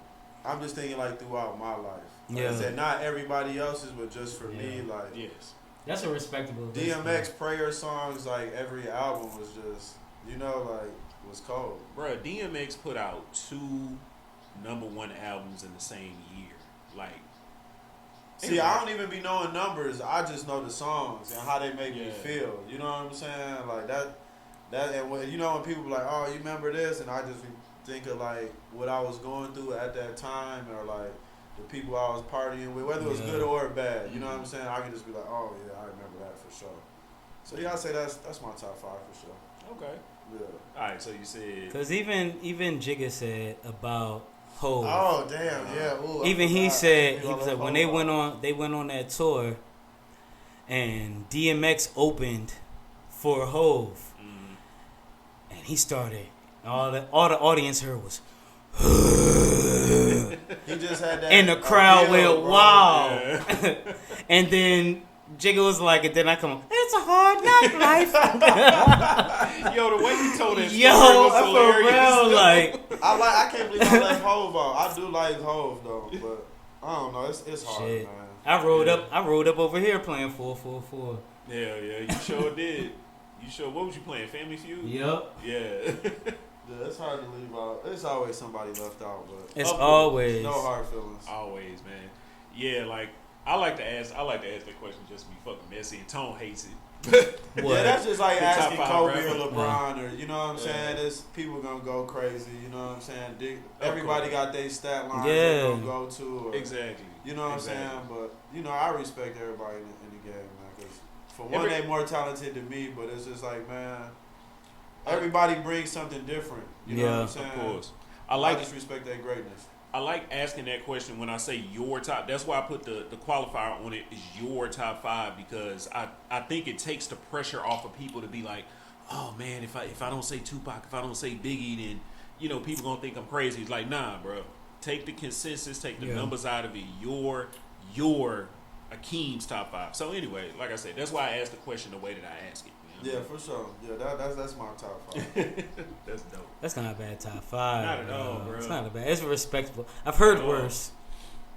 I'm just thinking like throughout my life. Like I Yeah. said, not everybody else's, but just for me, like Yes. That's a respectable. DMX prayer songs, like every album was just, like was cold. Bruh, DMX put out 2 #1 albums in the same year. Like, See, I don't even be knowing numbers. I just know the songs and how they make me feel. You know what I'm saying? Like that, and when when people be like, "Oh, you remember this?" and I just think of like what I was going through at that time, or like the people I was partying with, whether it was good or bad. You know what I'm saying? I can just be like, "Oh yeah, I remember that for sure." So yeah, I say that's my top 5 for sure. okay. Yeah. All right, so you said. Because even Jigga said about Hov. Oh damn, yeah. Ooh, Even he said when they went on that tour, and DMX opened for Hov, and he started. All the audience heard was. He just had that. And the crowd went wow. Yeah. And then Jigga was like, and then I come on, it's a hard knock life. Yo, the way you told that story Yo, was for hilarious. real, like. I can't believe I left Hov out. I do like Hov though, but I don't know. It's hard, Shit. man. I rode up over here playing 444. Yeah, you sure did. You sure? What was you playing? Family Feud? Yep. Yeah. Yeah, it's hard to leave out. It's always somebody left out, but It's Of course. always. no hard feelings. Always, man. Yeah, like I like to ask that question just to be fucking messy, and Tone hates it. What? Yeah, that's just like The top asking 5 Kobe or rappers. LeBron or you know what I'm Yeah. saying. It's people gonna go crazy. You know what I'm saying. Of Everybody course. got their stat lines Yeah. they gonna go to. Or, Exactly. You know what Exactly. I'm saying. But I respect everybody in the game, man. Because for one, they more talented than me, but it's just like man. Everybody brings something different. You know what I'm saying? Of course. I just respect their greatness. I like asking that question when I say your top. That's why I put the qualifier on it is your top 5 because I think it takes the pressure off of people to be like, oh man, if I don't say Tupac, if I don't say Biggie, then people gonna think I'm crazy. It's like nah, bro. Take the consensus, take the numbers out of it. Your Akeem's top 5. So anyway, like I said, that's why I asked the question the way that I ask it. Yeah, for sure. Yeah, that's my top 5. That's dope. That's not a bad top 5. Not at all, bro. It's not a bad. It's respectable. I've heard worse.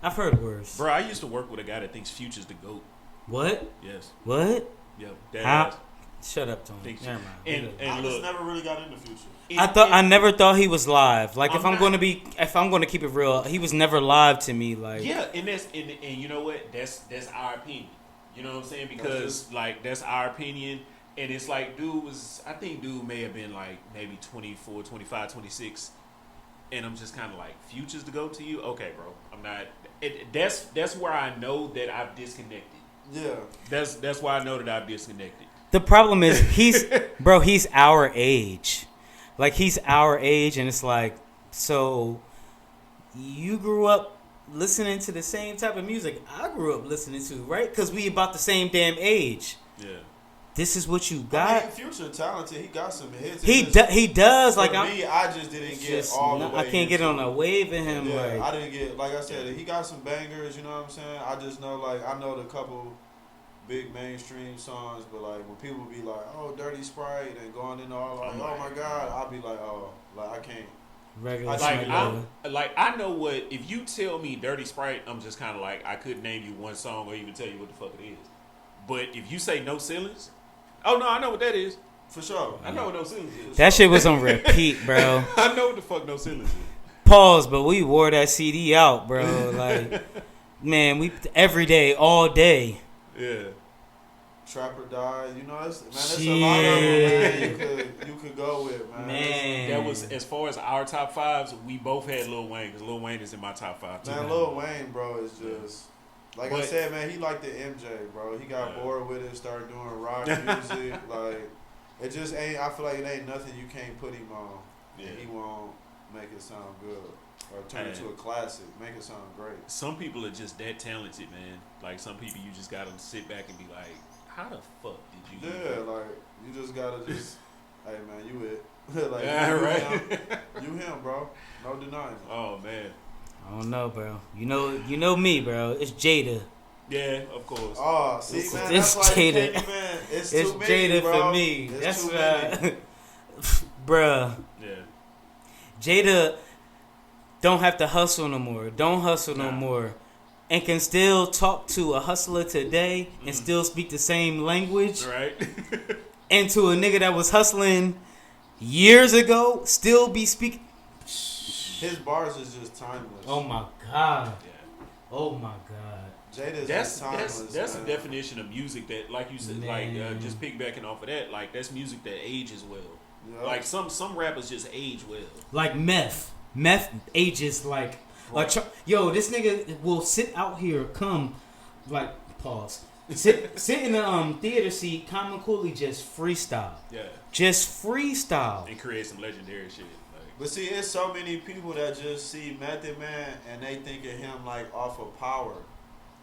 Bro, I used to work with a guy that thinks Future's the GOAT. What? Yes. What? Yeah. That How? ass. Shut up, Tony. Thinks- Never mind. And I look, just never really got into Future. I never thought he was live. Like if I'm I'm going to keep it real, he was never live to me. Like yeah, and you know what? That's our opinion. You know what I'm saying? Because like that's our opinion. And it's like, I think dude may have been like maybe 24, 25, 26. And I'm just kind of like, Future's to go to you? Okay, bro. I'm not. That's where I know that I've disconnected. Yeah. That's why I know that I've disconnected. the problem is he's our age. Like he's our age, and it's like, so you grew up listening to the same type of music I grew up listening to, right? Because we about the same damn age. Yeah. This is what you got. I mean, Future talented. He got some hits. He does. For Like me, I just didn't get all the way. I can't get into on a it. wave in him. Yeah, Like I didn't get. Like I said, he got some bangers. You know what I'm saying? I just know, like, I know the couple big mainstream songs, but like when people be like, "Oh, Dirty Sprite," and going into all like, "Oh my God," I'll be like, "Oh, like I can't." regular. I know what if you tell me Dirty Sprite, I'm just kind of like I couldn't name you one song or even tell you what the fuck it is. But if you say No Ceilings, oh no, I know what that is. For sure. I know what No Ceilings is. That shit was on repeat, bro. I know what the fuck No Ceilings is. Pause, but we wore that CD out, bro. Like, man, we every day, all day. Yeah. Trapper died. You know, there's a lot of them, man. You could go with, man. Man, That was as far as our top 5s. We both had Lil Wayne because Lil Wayne is in my top 5 too. Man, Lil Wayne, bro, is just like I said, man. He like the MJ, bro. He got bored with it, started doing rock music. Like it just ain't. I feel like it ain't nothing you can't put him on, and he won't make it sound good or turn it to a classic. Make it sound great. Some people are just that talented, man. Like some people, you just gotta sit back and be like, how the fuck did you? Yeah, like you just gotta just Hey man, you it. Like, Yeah, right. You him, bro. No denying it. Oh man. I don't know, bro. You know me, bro. It's Jada. Yeah, of course. Oh, see, It's- man, it's that's why you Jada. can't even. It's It's too many, Jada bro. for me. It's That's too many. bruh. Yeah. Jada don't have to hustle no more. Don't hustle no Nah. more. And can still talk to a hustler today and still speak the same language. Right. And to a nigga that was hustling years ago, still be speaking. His bars is just timeless. Oh my god. Yeah. Oh my god. Jada's That's just timeless. that's man. a definition of music that, like you said, Man. just piggybacking off of that, like that's music that ages well. Yup. Like some rappers just age well. Like meth. Meth ages like yo, this nigga will sit out here, come like pause. Sit in the theater seat, Common Cooley just freestyle. Yeah. Just freestyle. And create some legendary shit. Like, But see, it's so many people that just see Method Man and they think of him like off of Power.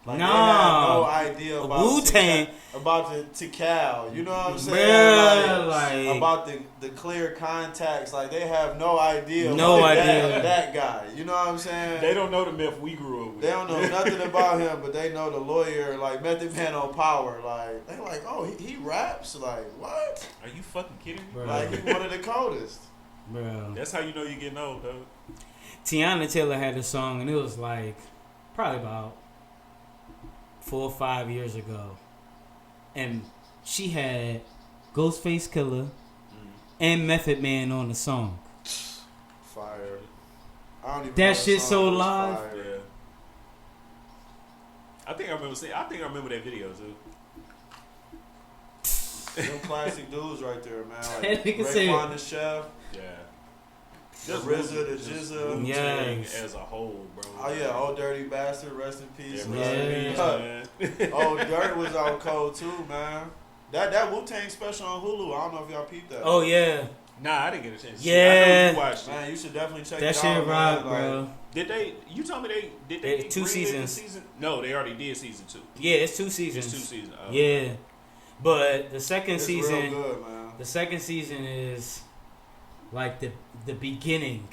Like Nah. they have no idea about Wu-Tang. about the Tikal. You know what I'm saying? Bruh, like- about the clear contacts. Like they have no idea. No about idea. that guy. You know what I'm saying? they don't know the myth we grew up with. They don't know nothing about him, but they know the lawyer, like Method Man on Power. Like they like, oh, he raps. Like what? Are you fucking kidding me? Bruh. Like he one of the coldest. Bro. That's how you know you're getting old, though. Tiana Taylor had a song and it was like probably about 4 or 5 years ago. And she had Ghostface Killer and Method Man on the song. Fire. I don't even That know shit song, so but it's live. fire. Yeah. I think I remember that video too. Them classic dudes right there, man. That Like nigga said- Raekwon the Chef, Yeah. the RZA, the Jizza. Wu-Tang Yes. as a whole, bro. Oh yeah, Old Dirty Bastard, rest in peace. Yeah, Yeah. rest in peace, man. Old Dirt was out cold too, man. That Wu-Tang special on Hulu. I don't know if y'all peeped that. Oh yeah. Nah, I didn't get a chance. Yeah. I know you watched it. Man, you should definitely check That it shit out, rock, man. bro. Did they? You told me they did. They Two greenlit the seasons. Season? No, they already did season 2. Yeah, it's 2 seasons. It's 2 seasons. Oh. Yeah. But the second It's season real good, man. the second season is like the beginning.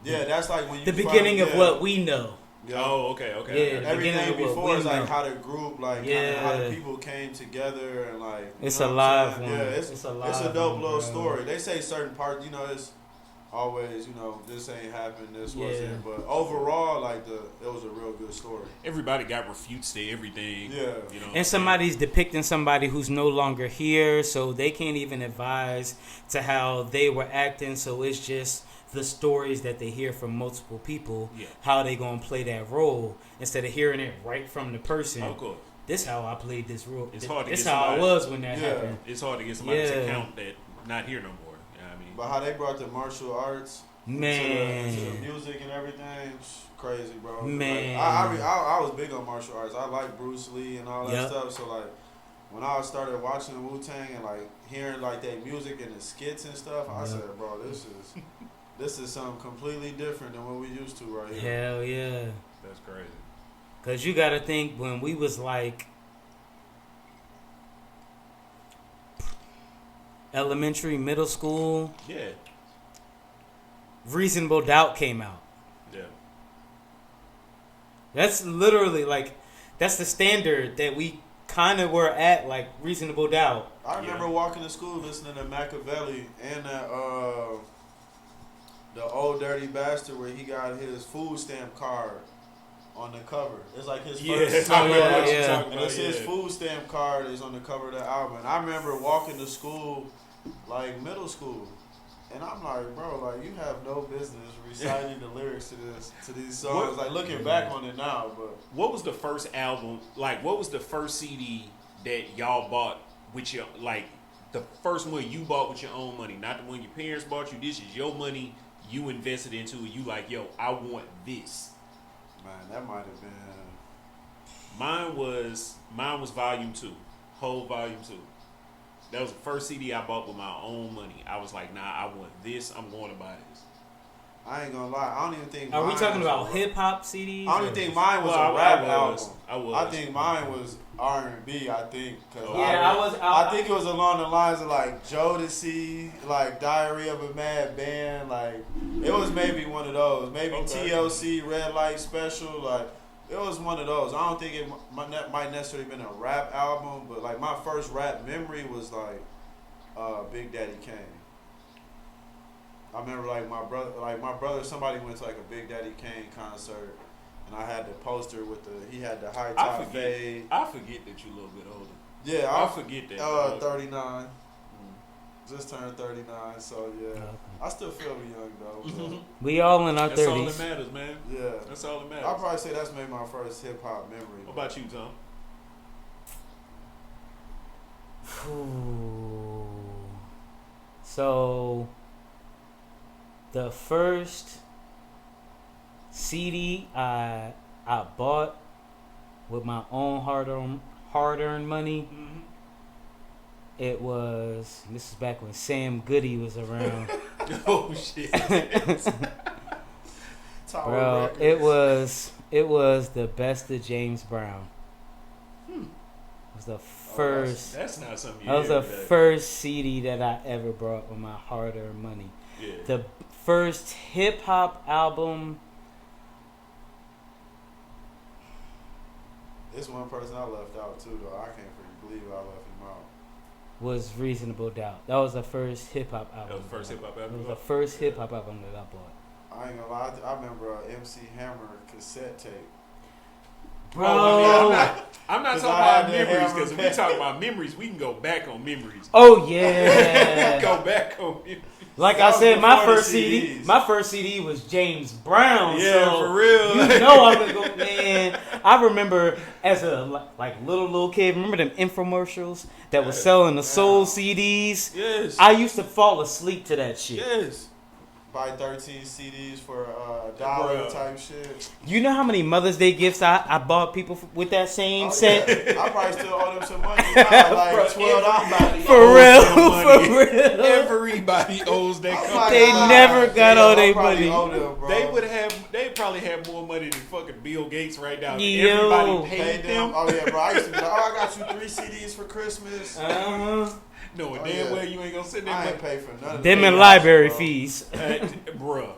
Yeah, that's like when you The beginning find, of what we know. Yeah. Oh, okay. Yeah, Okay. the Everything beginning of what before we is like know. how the group, like Yeah. how the people came together and like. you It's know a what I'm live saying? one. Yeah, It's a it's live a dope one, little bro. story. They say certain parts, you know, it's always, you know, this ain't happened, this Yeah. wasn't. But overall, like it was a real good story. Everybody got refutes to everything. Yeah. You know. And somebody's depicting somebody who's no longer here, so they can't even advise to how they were acting. So it's just the stories that they hear from multiple people, Yeah. how they gonna play that role instead of hearing it right from the person. Oh, cool. This how I played this role. It's hard to This get how I somebody- was when that Yeah. happened. It's hard to get somebody to Yeah. count that not here no more. You know what I mean? But how they brought the martial arts to the Man, music and everything, crazy, bro. Man. Like, I was big on martial arts. I like Bruce Lee and all that Yep. stuff. So like when I started watching Wu-Tang and like hearing like their music and the skits and stuff, I Yep. said, bro, this is something completely different than what we used to right here. hell yeah. That's crazy. Cause you gotta think when we was like elementary, middle school, Yeah. Reasonable Doubt came out. Yeah. That's literally like that's the standard that we kind of were at, like Reasonable Doubt. I remember walking to school listening to Machiavelli and the Old Dirty Bastard where he got his food stamp card on the cover. It's like his first Oh, yeah. and it's his food stamp card is on the cover of the album. And I remember walking to school, like middle school, and I'm like, bro, like you have no business reciting the lyrics to these songs. Like looking back on it now, but What was the first album? Like, what was the first CD that y'all bought with your, like, the first one you bought with your own money, not the one your parents bought you? This is your money. You invested into it. You like, yo, I want this. man, that might have been. Mine was Volume 2, whole Volume 2. That was the first CD I bought with my own money. I was like, nah, I want this. I'm going to buy this. I ain't gonna lie. I don't even think. Are we mine talking was about a- hip hop CDs? I don't even think mine was Well, a rap I album. was. I think mine was R&B. I think. Cause Yeah, I think it was along the lines of like Jodeci, like Diary of a Mad Band. Like it was maybe one of those. Maybe TLC, Red Light Special. Like it was one of those. I don't think it might necessarily been a rap album, but like my first rap memory was like Big Daddy Kane. I remember like my brother, somebody went to like a Big Daddy Kane concert, and I had the poster with he had the high top fade. I forget that you're a little bit older. Yeah, I forget that. 39. Just turned 39, so yeah. I still feel young though. We all in our 30s. That's all that matters, man. Yeah. That's all that matters. I'll probably say that's maybe my first hip hop memory. What about you, Tom? So, the first CD I bought with my own hard-earned money, it was, this is back when Sam Goody was around. Oh shit. Bro, it was the Best of James Brown. It was the first. That's not something. That was the first CD that I ever bought with my hard-earned money. Yeah. The first hip hop album. It's one person I left out too, though. I can't freaking believe I left him out. Was Reasonable Doubt. That was the first hip hop album. That was the first hip hop album. It was the first hip hop album that I bought. I ain't gonna lie. I remember MC Hammer cassette tape. Bro, I'm not 'Cause talking I had about the memories, Hammer because if we pen. talk about memories, we can go back on memories. oh yeah. Go back on memories. Like That I was said, my before the first CD, CDs. my first CD was James Brown. Yeah, so for real. You know I'm gonna go, man. I remember as a little kid. Remember them infomercials that was selling the soul CDs? Yes. I used to fall asleep to that shit. Yes. Buy 13 CDs for $1 Bruh. type shit. You know how many Mother's Day gifts I bought people with that same set? Yeah. I probably still owe them some money. Now, like $12. For real, money. for real. Everybody owes that company. They never got all their money. They probably have more money than fucking Bill Gates right now. Yo. Everybody Paid paid them. Oh yeah, bro. I used to be like, I got you 3 CDs for Christmas. Knowing Oh, damn yeah. well you ain't gonna sit there. I ain't pay for none of Them that. and library fees. Bruh.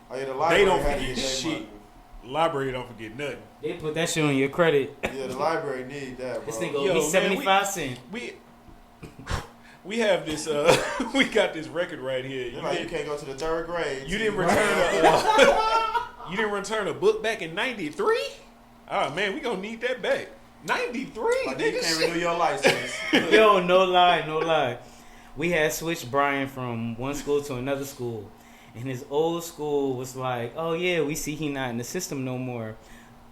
Oh yeah, the library don't had to forget get their shit. money. Library don't forget nothing. They put that shit on your credit. Yeah, the library need that, bro. This nigga Yo, owe me man, 75 cents. We have this we got this record right here. You're like, you can't go to the 3rd grade. You didn't you didn't return a book back in '93? Oh man, we gonna need that back. '93, Like, nigga. you can't renew your license. Yo, no lie. We had switched Brian from one school to another school. And his old school was like, oh yeah, we see he not in the system no more.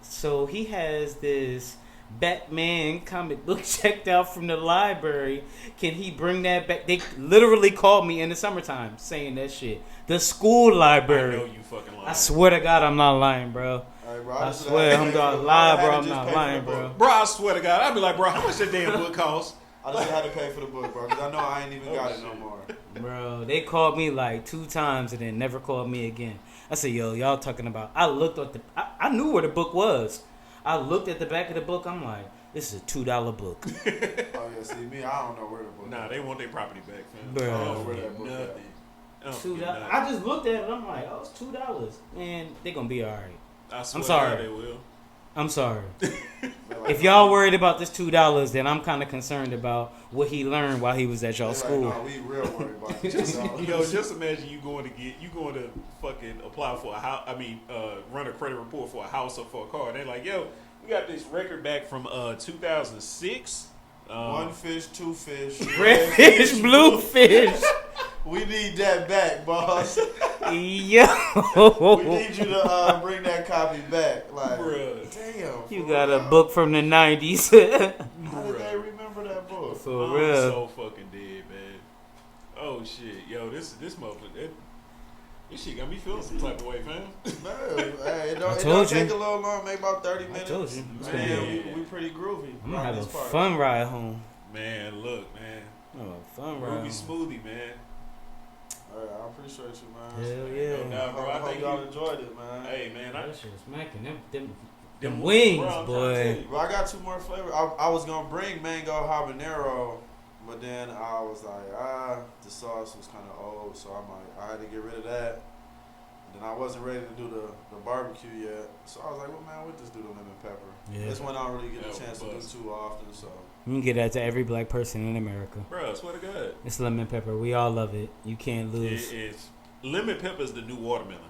So he has this Batman comic book checked out from the library. Can he bring that back? They literally called me in the summertime saying that shit. The school library. I know you fucking lying. I swear to God, I'm not lying, bro. Right, bro, I just swear, had to I'm pay not for- lying, I had bro. to I'm just not pay for lying, the book. bro. Bro, I swear to God, I'd be like, bro, how much that damn book cost? I just had to pay for the book, bro, because I know I ain't even got it no more. Bro, they called me like 2 times and then never called me again. I said, yo, y'all talking about... I looked at I knew where the book was. I looked at the back of the book. I'm like, this is a $2 book. Oh yeah, see me, I don't know where the book. Nah, they want their property back, fam. Bro. I I don't don't know where forget that book nothing. at. I don't $2. forget nothing. I just looked at it. I'm like, oh, it's $2. Man, they gonna be all right. I swear sorry. to God, they will. I'm sorry. They're like, If y'all worried about this $2, then I'm kind of concerned about what he learned while he was at y'all they're school. like, no, we real worried about this. Yo, just imagine you going to fucking apply for a house. Run a credit report for a house or for a car. And they're like, yo, we got this record back from 2006. One fish, 2 fish. Red fish, blue fish. We need that back, boss. Yo. We need you to bring that copy back. Like, Bruh. damn. You for got a real. book from the 90s. How did they remember that book? For I'm real. so fucking dead, man. Oh shit, yo, this motherfucker. This shit got me feeling some type of way, fam. No, hey, it I don't told take you. a little long, maybe about 30 minutes. told you. Man, we pretty groovy. I'm gonna around have a this part. fun ride home. Man, look, man. I'm gonna have a fun ride Groovy home. Smoothie, man. All right, I appreciate you, man. Hell yeah. No doubt, bro. I hope think y'all enjoyed it, man. Hey, man. That shit was smacking. Them Them wings, bro, I'm trying to boy. tell you. Well, I got 2 more flavors. I was gonna bring mango habanero, but then I was like, the sauce was kind of old, so I had to get rid of that. And then I wasn't ready to do the barbecue yet, so I was like, well, man, we'll just do the lemon pepper. Yeah. This one I don't really get Yeah, a chance to do too often, so. You can get that to every black person in America. Bro, I swear to God. It's lemon pepper. We all love it. You can't lose. It's lemon pepper is the new watermelon.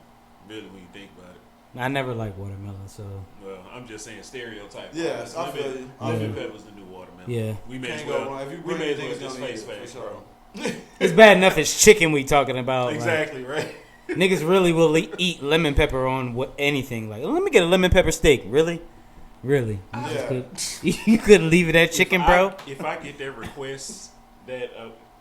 Really, when you think about it. I never liked watermelon, so Well, I'm just saying stereotype. Yes, I feel you. Lemon pepper's the new watermelon. yeah. We may as Can't go well. wrong. If you We bring may as well things, just gonna face eat it, facts, for bro. sure. It's bad enough it's chicken we talking about. like, Exactly right. niggas really will eat lemon pepper on anything. Like, let me get a lemon pepper steak. Really? You Yeah. you couldn't leave it at chicken, bro? If I get that request, that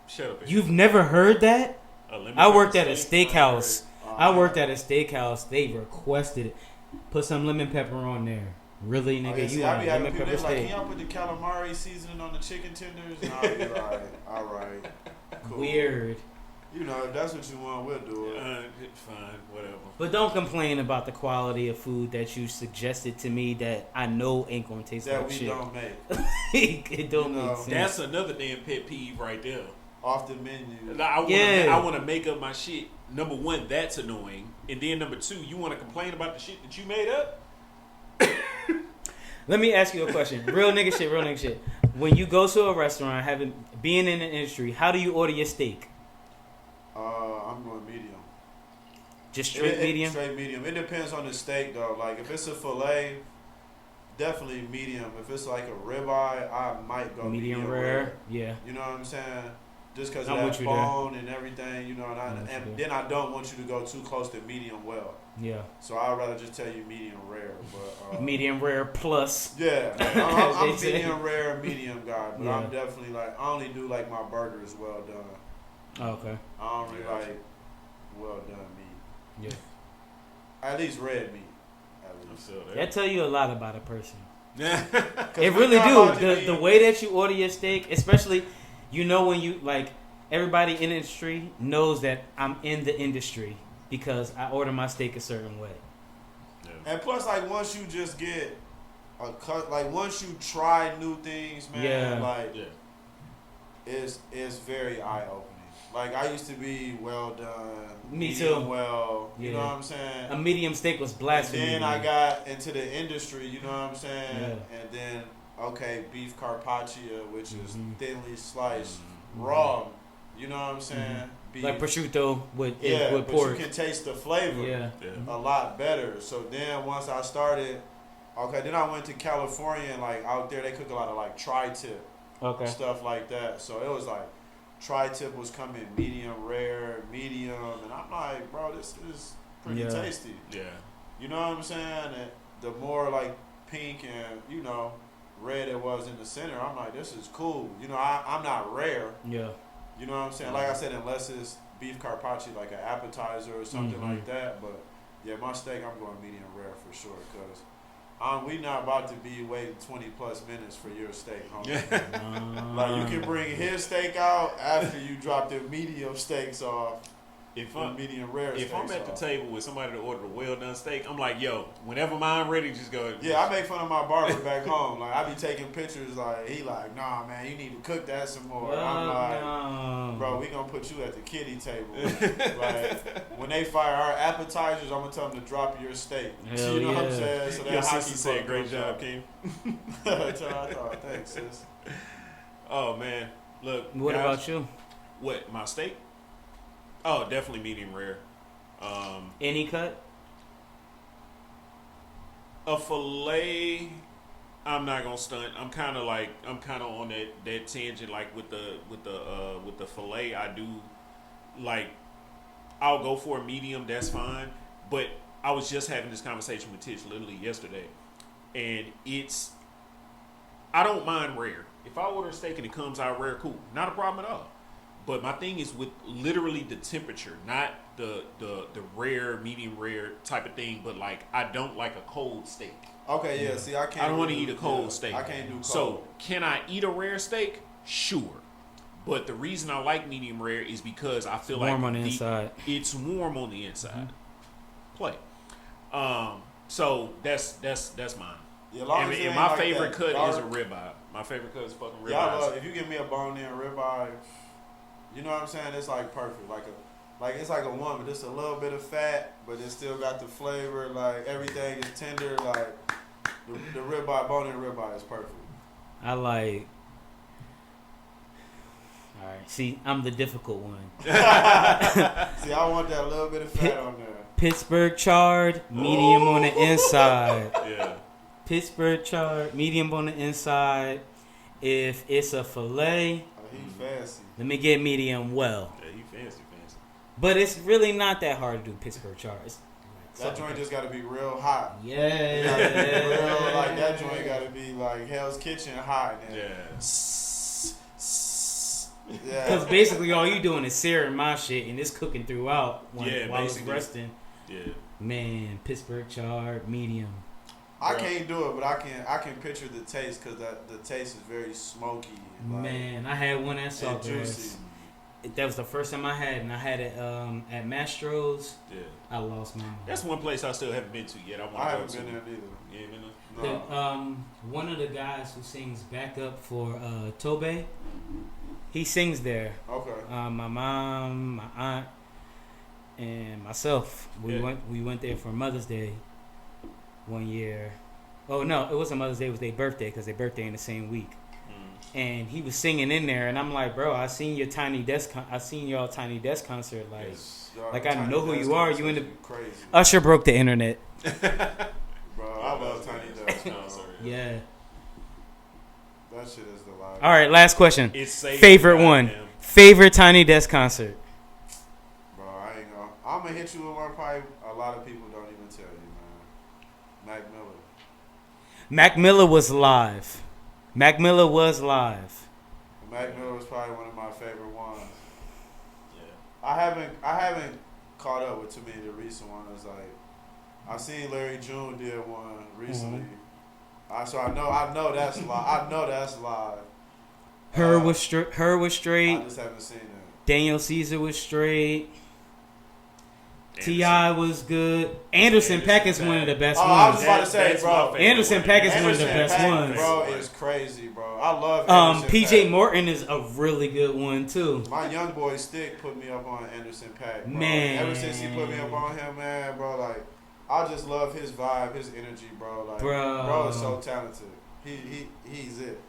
shut up. You've never heard that? A lemon I worked pepper at a steak? steakhouse. I worked at a steakhouse. They requested it. Put some lemon pepper on there. Really, nigga? Oh, yeah, see, you I want be a having lemon people pepper they like, steak? can y'all put the calamari seasoning on the chicken tenders? And I'll be like, all right, cool. Weird. You know, if that's what you want, we'll do it. Fine, whatever. But don't complain about the quality of food that you suggested to me that I know ain't gonna taste That like we shit. don't make. It don't You know, make sense. That's another damn pet peeve right there. Off the menu. Yeah. I want to make up my shit. Number one, that's annoying, and then number two, you want to complain about the shit that you made up. Let me ask you a question. Real nigga shit. When you go to a restaurant, being in the industry, how do you order your steak? I'm going medium. Just straight medium? Straight medium. It depends on the steak, though. Like, if it's a filet, definitely medium. If it's like a ribeye, I might go medium rare. Yeah. You know what I'm saying? Just because I'm of with that you there. bone and everything, you know, I'm with you and there. then I don't want you to go too close to medium well. Yeah. So I'd rather just tell you medium rare. But Medium rare plus. yeah, As I'm they say. medium rare, medium guy. But Yeah. I'm definitely like, I only do like my burgers well done. Okay. I don't really like well done meat. Yeah. At least red meat. At I'm least. still That tell you a lot about a person. there. It we're really not do. about to The be- way that you order your steak, especially, you know, when you like everybody in the industry knows that I'm in the industry because I order my steak a certain way. And plus, like, once you just get a cut, like, once you try new things, man, Yeah. like, Yeah. it's very eye opening. Like, I used to be well done. Me medium too. well, you Yeah. know what I'm saying? A medium steak was And blasphemy. then to I me. got into the industry, you know what I'm saying? Yeah. And then, okay, beef carpaccio, which is Mhm. thinly sliced, Mhm. raw, you know what I'm saying? Beef. like prosciutto with Yeah, with but pork. you can taste the flavor Yeah. a lot better. So then once I started, okay, then I went to California and like out there they cook a lot of like tri-tip Okay. stuff like that. So it was like tri-tip was coming medium rare, medium, and I'm like, bro, this is pretty Yeah. tasty. Yeah. You know what I'm saying? And the more like pink and you know red it was in the center, I'm like, this is cool. You know, I'm not rare. Yeah. You know what I'm saying? Like I said, unless it's beef carpaccio, like an appetizer or something Mhm. like that. But yeah, my steak, I'm going medium rare for sure. Cause we not about to be waiting 20 plus minutes for your steak, homie. Like you can bring his steak out after you drop the medium steaks off. If The I'm medium rare if steaks I'm at the off. table with somebody that ordered a well done steak, I'm like, yo, whenever mine ready, just go. Yeah, I make fun of my barber back home. Like I be taking pictures. Like he like, nah, man, you need to cook that some more. I'm like, no. bro, we gonna put you at the kiddie table. Like when they fire our appetizers, I'm gonna tell them to drop your steak. Hell you know what I'm yeah. saying? So that Your hockey sister said, puck great goes job, up. King. I thought, thanks, sis. Oh man, look. What guys, about you? What, my steak? Oh, definitely medium rare. Any cut? A filet, I'm not gonna stunt. I'm kind of on that tangent. Like with the filet, I do like I'll go for a medium. That's fine. But I was just having this conversation with Tish literally yesterday, and I don't mind rare. If I order a steak and it comes out rare, cool, not a problem at all. But my thing is with literally the temperature, not the rare, medium rare type of thing. But like I don't like a cold steak. Okay, yeah. See, I can't. I don't want to do- eat a cold yeah, steak. I can't do cold. So can I eat a rare steak? Sure. But the reason I like medium rare is because I feel Warm like on the inside. It's warm on the inside. Play. So that's mine. Yeah, long as it And ain't my like favorite that cut dark- is a ribeye. My favorite cut is fucking ribeye. Yeah, I love, if you give me a bone-in ribeye, you know what I'm saying? It's like perfect. Like it's like a one, but just a little bit of fat, but it still got the flavor. Like everything is tender. Like the ribeye, bone-in ribeye is perfect. I like. All right. See, I'm the difficult one. See, I want that little bit of fat on there. Pittsburgh charred, medium on the inside. Yeah. Pittsburgh charred, medium on the inside. If it's a fillet, Oh, he fancy. let me get medium well. Yeah, he fancy. But it's really not that hard to do Pittsburgh charred. That joint just got to be real hot. Yeah. Real, like that joint got to be like Hell's Kitchen hot. And Yeah. Yeah. Because basically all you doing is searing my shit and it's cooking throughout while it's basically. resting. Yeah. Man, Pittsburgh charred, medium. I can't do it, but I can picture the taste because the taste is very smoky. And Man, I had one at and Sawgrass. juicy. That was the first time I had it, and I had it at Mastro's. Yeah. I lost my mind. That's one place I still haven't been to yet. I haven't been there neither. Yeah, been there. No. One of the guys who sings backup for Tobe, he sings there. Okay. My mom, my aunt, and myself. We Yeah. went there for Mother's Day one year. Oh no, it wasn't Mother's Day. It was their birthday because their birthday in the same week. And he was singing in there, and I'm like, bro, I seen your Tiny Desk. I seen y'all Tiny Desk concert. Like, Yes. like I know who you are. You in the crazy. Usher broke the internet. Bro, I love Tiny Desk. Bro. Yeah. That shit is the life. All right, last question. It's safe. Favorite one. Goddamn. Favorite Tiny Desk concert. Bro, I ain't gonna. I'm gonna hit you with one probably a lot of people don't even tell you, man. Mac Miller. Mac Miller was live. Mac Miller was live. Mac Miller was probably one of my favorite ones. Yeah. I haven't caught up with too many of the recent ones. Like I seen Larry June did one recently. So I know that's live. I know that's live. Her was I straight. just haven't seen it. Daniel Caesar was straight. T.I. was good. Anderson .Paak is one of the best Oh, I was ones. about to say, That's bro. my favorite Anderson one. .Paak is one of the Anderson best Paak, ones. bro, is crazy, bro. I love Anderson PJ Paak. Morton is a really good one too. My young boy Stick put me up on Anderson .Paak, bro. Man. Ever since he put me up on him, man, bro, like I just love his vibe, his energy, bro. Like, bro is so talented. He's it.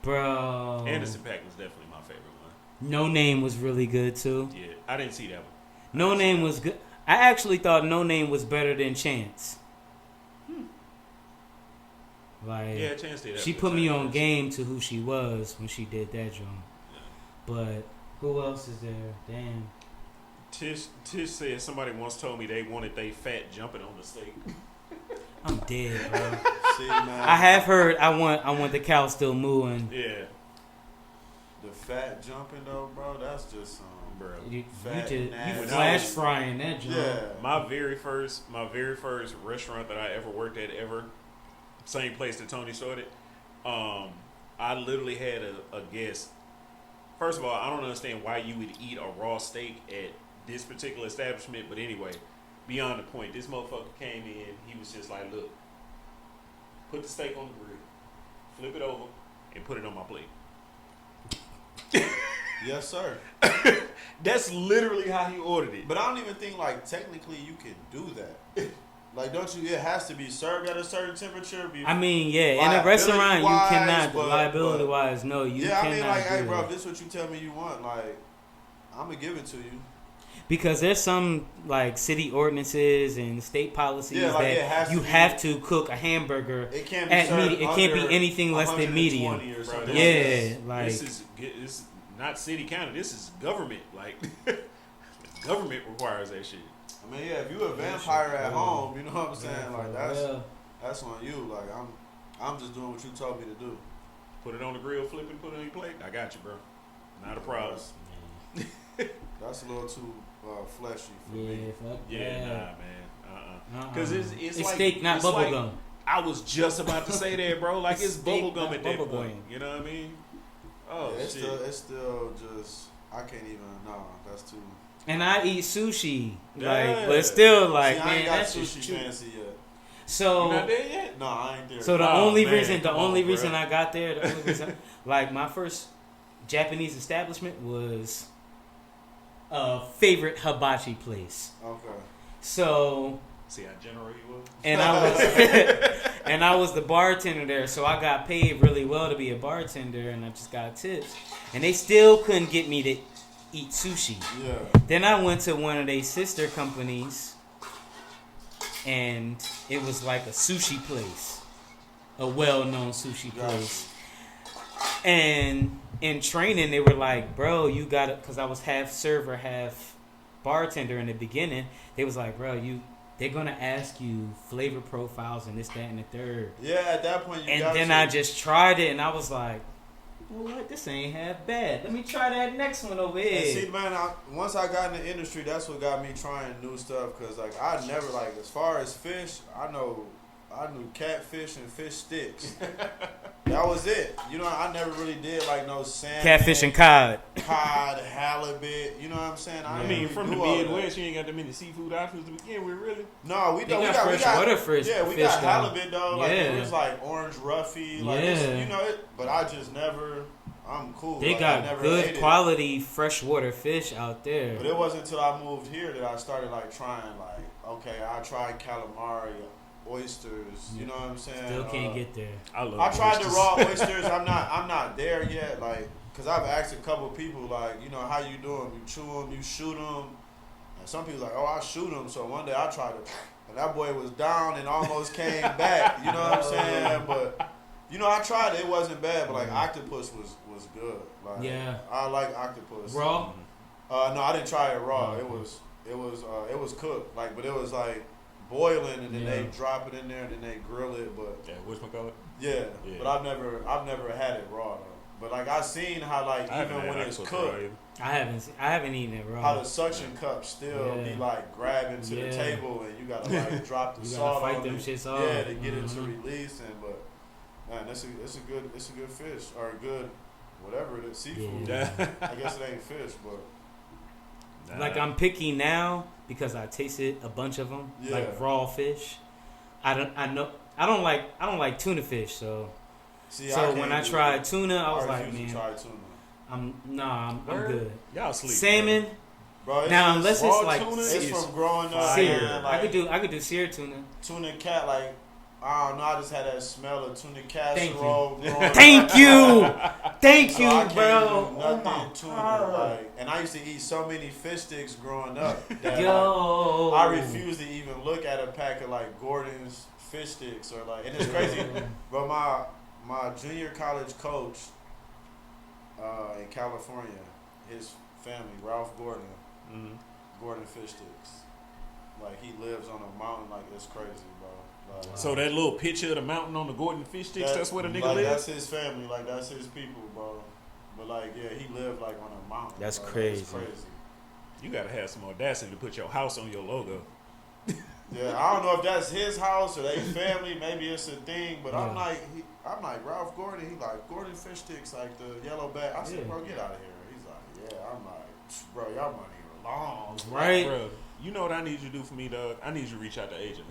Bro. Anderson .Paak was definitely my favorite one. No Name was really good too. Yeah, I didn't see that one. No Name was good. I actually thought No Name was better than Chance. Like, Yeah, Chance did that. she put me on game to who she was when she did that joint. But who else is there? Damn. Tish said somebody once told me they wanted they fat jumping on the stage. I'm dead, bro. See, man. I have heard I want the cow still moving. Yeah, The fat jumping though, bro. That's just bro. You Fat, nasty. flash frying that joint. yeah. My very first restaurant that I ever worked at same place that Tony started. I literally had a guest. First of all, I don't understand why you would eat a raw steak at this particular establishment, but anyway, beyond the point. This motherfucker came in. He was just like, "Look, put the steak on the grill, flip it over, and put it on my plate." Yes, sir. That's literally how he ordered it. But I don't even think like technically you can do that. Like, don't you? It has to be served at a certain temperature. I mean, yeah, in a restaurant you cannot. Liability wise, no, you yeah, cannot. I mean, like, hey, do bro, that. if this is what you tell me you want, like, I'm gonna give it to you. Because there's some like city ordinances and state policies Yeah, like, it has that you to be- have to cook a hamburger It can't be at served medium. It can't be under anything less than 120 medium. or something. Yeah, like this is not city county. This is government. Like government requires that shit. I mean, yeah, if you a vampire at home, you know what I'm saying? yeah, Like, for that's on you. Like, I'm just doing what you told me to do. Put it on the grill, flip it, put it on your plate. I got you, bro. Not a problem. That's a little too fleshy for yeah, me. fuck Yeah, that. nah, man. Because it's like steak, not it's bubble like- gum. I was just about to say that, bro. Like it's Steak, bubble gum not at that bubble point. gum. You know what I mean? Oh, yeah, shit. it's still just, I can't even, no, that's too. And I eat sushi, Yeah. like, but still, like, See, I man, ain't got that's just sushi true. fancy yet. So, You not there yet? No, I ain't there. so the Oh, only man, reason come on, reason bro. I got there, the only reason, like, my first Japanese establishment was a favorite hibachi place. Okay. So, See how general you was? and I was and I was the bartender there, so I got paid really well to be a bartender, and I just got tips, and they still couldn't get me to eat sushi. Yeah. Then I went to one of their sister companies, and it was like a sushi place, a well-known sushi Gotcha. place. And in training, they were like, "Bro, you got to," because I was half server, half bartender in the beginning. They was like, "Bro, they're gonna ask you flavor profiles and this, that, and the third." Yeah, at that point you And got then to. I just tried it, and I was like, "Well, what? This ain't half bad. Let me try that next one over And here." see, man, once I got in the industry, that's what got me trying new stuff. Cause like I never like as far as fish, I knew catfish and fish sticks. That was it. You know, I never really did like no salmon, Catfish and cod. cod, halibut. You know what I'm saying? I didn't mean, really from the do all of that. Midwest, you ain't got that many seafood options to begin with, really. No, we They don't. We got got freshwater fish. Yeah, we fish got though. halibut though. Like it Yeah. was like orange roughy. Like Yeah. you know it. But I just never. I'm cool. They like, I got never good ate it. quality freshwater fish out there. But it wasn't until I moved here that I started like trying like, okay, I tried calamari, oysters, you know what I'm saying? Still can't get there. I love I tried the oysters. raw oysters. I'm not there yet. Like, cause I've asked a couple people like, you know, how you do them? You chew them, you shoot them. And some people like, oh, I shoot them. So one day I tried it, and that boy was down and almost came back. You know what I'm saying? But you know, I tried it. It wasn't bad. But like octopus was good. Like, Yeah. I like octopus. Raw? No, I didn't try it raw. Oh, It was cooked. Like, but it was like boiling, and then Yeah. they drop it in there, and then they grill it. But Yeah, whatchamacallit? yeah, Yeah. but I've never had it raw though. But like I seen how like I haven't even had when it's octopus raw cooked, either. I haven't eaten it raw. how the suction cups still be Yeah. like grabbing to Yeah. the table, and you gotta like drop the You gotta salt fight on them it. shits off. Yeah, to get it to Mhm. release. And but man, it's a good fish or a good whatever it is, seafood. Yeah. I guess it ain't fish, but Nah. Like I'm picky now because I tasted a bunch of them, Yeah. like raw fish. I don't like tuna fish, so see, so when I can't do tried it. tuna, I was I like, refuse to man, try tuna. I'm Word? good. Y'all sleep. Salmon, Bro, it's now just unless raw it's like tuna it's is from growing up. seared, man, I like, could do seared tuna. tuna cat, like I don't know, I just had that smell of tuna casserole. Thank you, thank So you, I can't bro. do Oh nothing my tuna, God. like, and I used to eat so many fish sticks growing up that Yo, I refuse to even look at a pack of like Gordon's fish sticks or like, and it's crazy, but my junior college coach in California, his family, Ralph Gordon, Mhm. Gordon Fish Sticks, like he lives on a mountain, like it's crazy, bro. Like, So that little picture of the mountain on the Gordon fish sticks, that's where the nigga like, lives? That's his family, like that's his people, bro. But like, yeah, he lived like on a mountain. That's bro. crazy. It's crazy. You gotta have some audacity to put your house on your logo. Yeah, I don't know if that's his house or they family. Maybe it's a thing, but I'm Yeah. like Ralph Gordon. He like Gordon Fish Sticks, like the yellow bag. I said, Yeah. bro, get out of here. He's like, yeah. I'm like, bro, y'all money long. Right? Bro, you know what I need you to do for me, dog? I need you to reach out to AJ.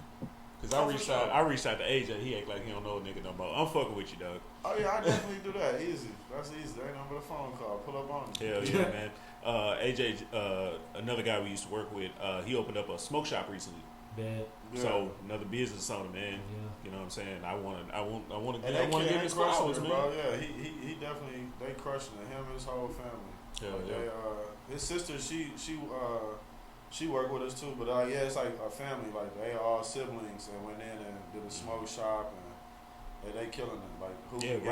Cause Oh, I for reached sure. out. I reached out to AJ. He act like he don't know a nigga no more. I'm fucking with you, dog. Oh yeah, I definitely do that. Easy. That's easy. There ain't nothing but a phone call. Pull up on him. Hell yeah, man. AJ, another guy we used to work with, he opened up a smoke shop recently. Bad. Yeah. So another business owner, man. Yeah. You know what I'm saying? I want to And give they him his crushing flowers, it, man. bro. Yeah, he definitely they crushing it. Him and his whole family. Hell Like, yeah. his sister, she worked with us too, but yeah, it's like a family. Like they all siblings and went in and did a smoke shop and they killing it. Like hookah Yeah, gang.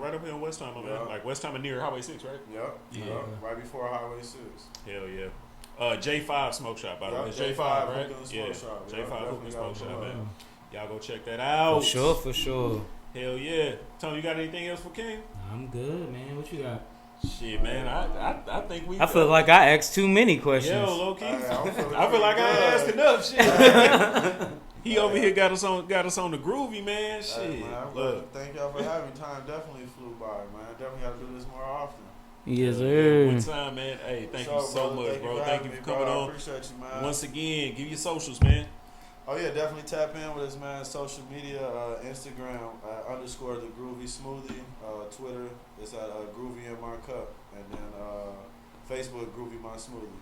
right up here in West Time, Yeah. man. Like West Time and near Highway 6, right? Yep. Yeah. Yep. Right before Highway 6. Hell yeah. J5 Smoke Shop, by the Yep, way. It's J5 J5, right? Hookah and Smoke Yeah. Shop. Yep, J5 Hookah definitely and Smoke gotta Shop, pull man. up. Y'all go check that out. For sure. Hell yeah. Tony, you got anything else for King? I'm good, man. What you got? Shit, man. I think we. I feel like I asked too many questions. Yo, low key. Hey, I'm feeling I feel like I pretty ain't asked good. enough shit. He over here got us on the groovy, man. Shit. Hey, man, Look. thank y'all for having me. Time definitely flew by, man. Definitely got to do this more often. Yes, One sir. time, man. Hey, thank So, you so brother, much, bro. Thank having you me, for bro. coming I on. appreciate you, man. Once again, give your socials, man. Oh yeah, definitely tap in with us, man. Social media, Instagram _ the Groovy Smoothie, Twitter is at Groovy in my cup, and then Facebook Groovy my smoothie.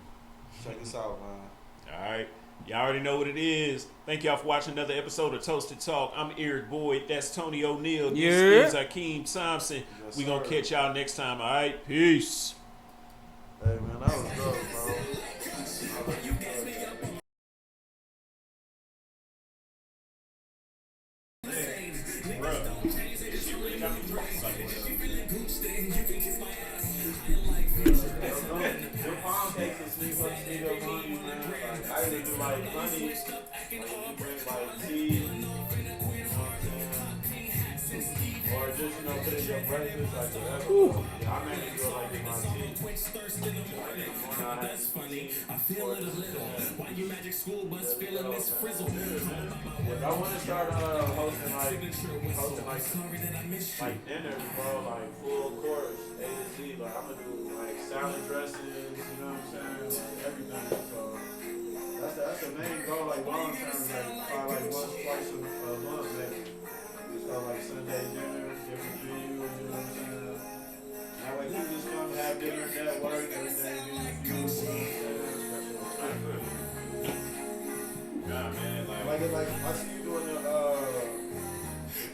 Check us out, man. All right. Y'all already know what it is. Thank y'all for watching another episode of Toasted Talk. I'm Eric Boyd. That's Tony O'Neal. Yeah. This is Akeem Thompson. Yes, We gonna sir. catch y'all next time. All right. Peace. Hey man, that was dope, bro. I love you, bro. Your palm cakes and sneak up on you, man. Like, I either do like honey, like if you bring like tea, you know what I'm saying? Or just, put in your breakfast, like whatever. Yeah, I mainly do it like in my tea. Like in the morning, I have some tea. Or just if I want to start hosting like dinners, bro, like full course, A to Z, like I'm gonna do like salad dressings, you know what I'm saying, like everything. So that's the main goal, like long term, like try like once, twice a month, maybe. Just like Sunday dinner, different venues, you know what I'm saying. That way people just come have dinner, network, everything, you know what I'm saying. Nah, man. Like I see you doing the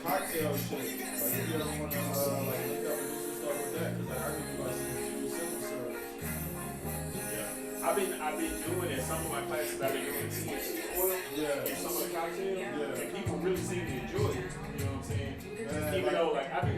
cocktail shit. Like if you ever wanna link up and do some stuff with that, cause I can do like some simple syrup. Yeah. I've been doing it. Some of my classes I've been doing THC oil. Yeah. Some of the cocktails. Yeah. And people really seem to enjoy it. You know what I'm saying? Man, Even though like I be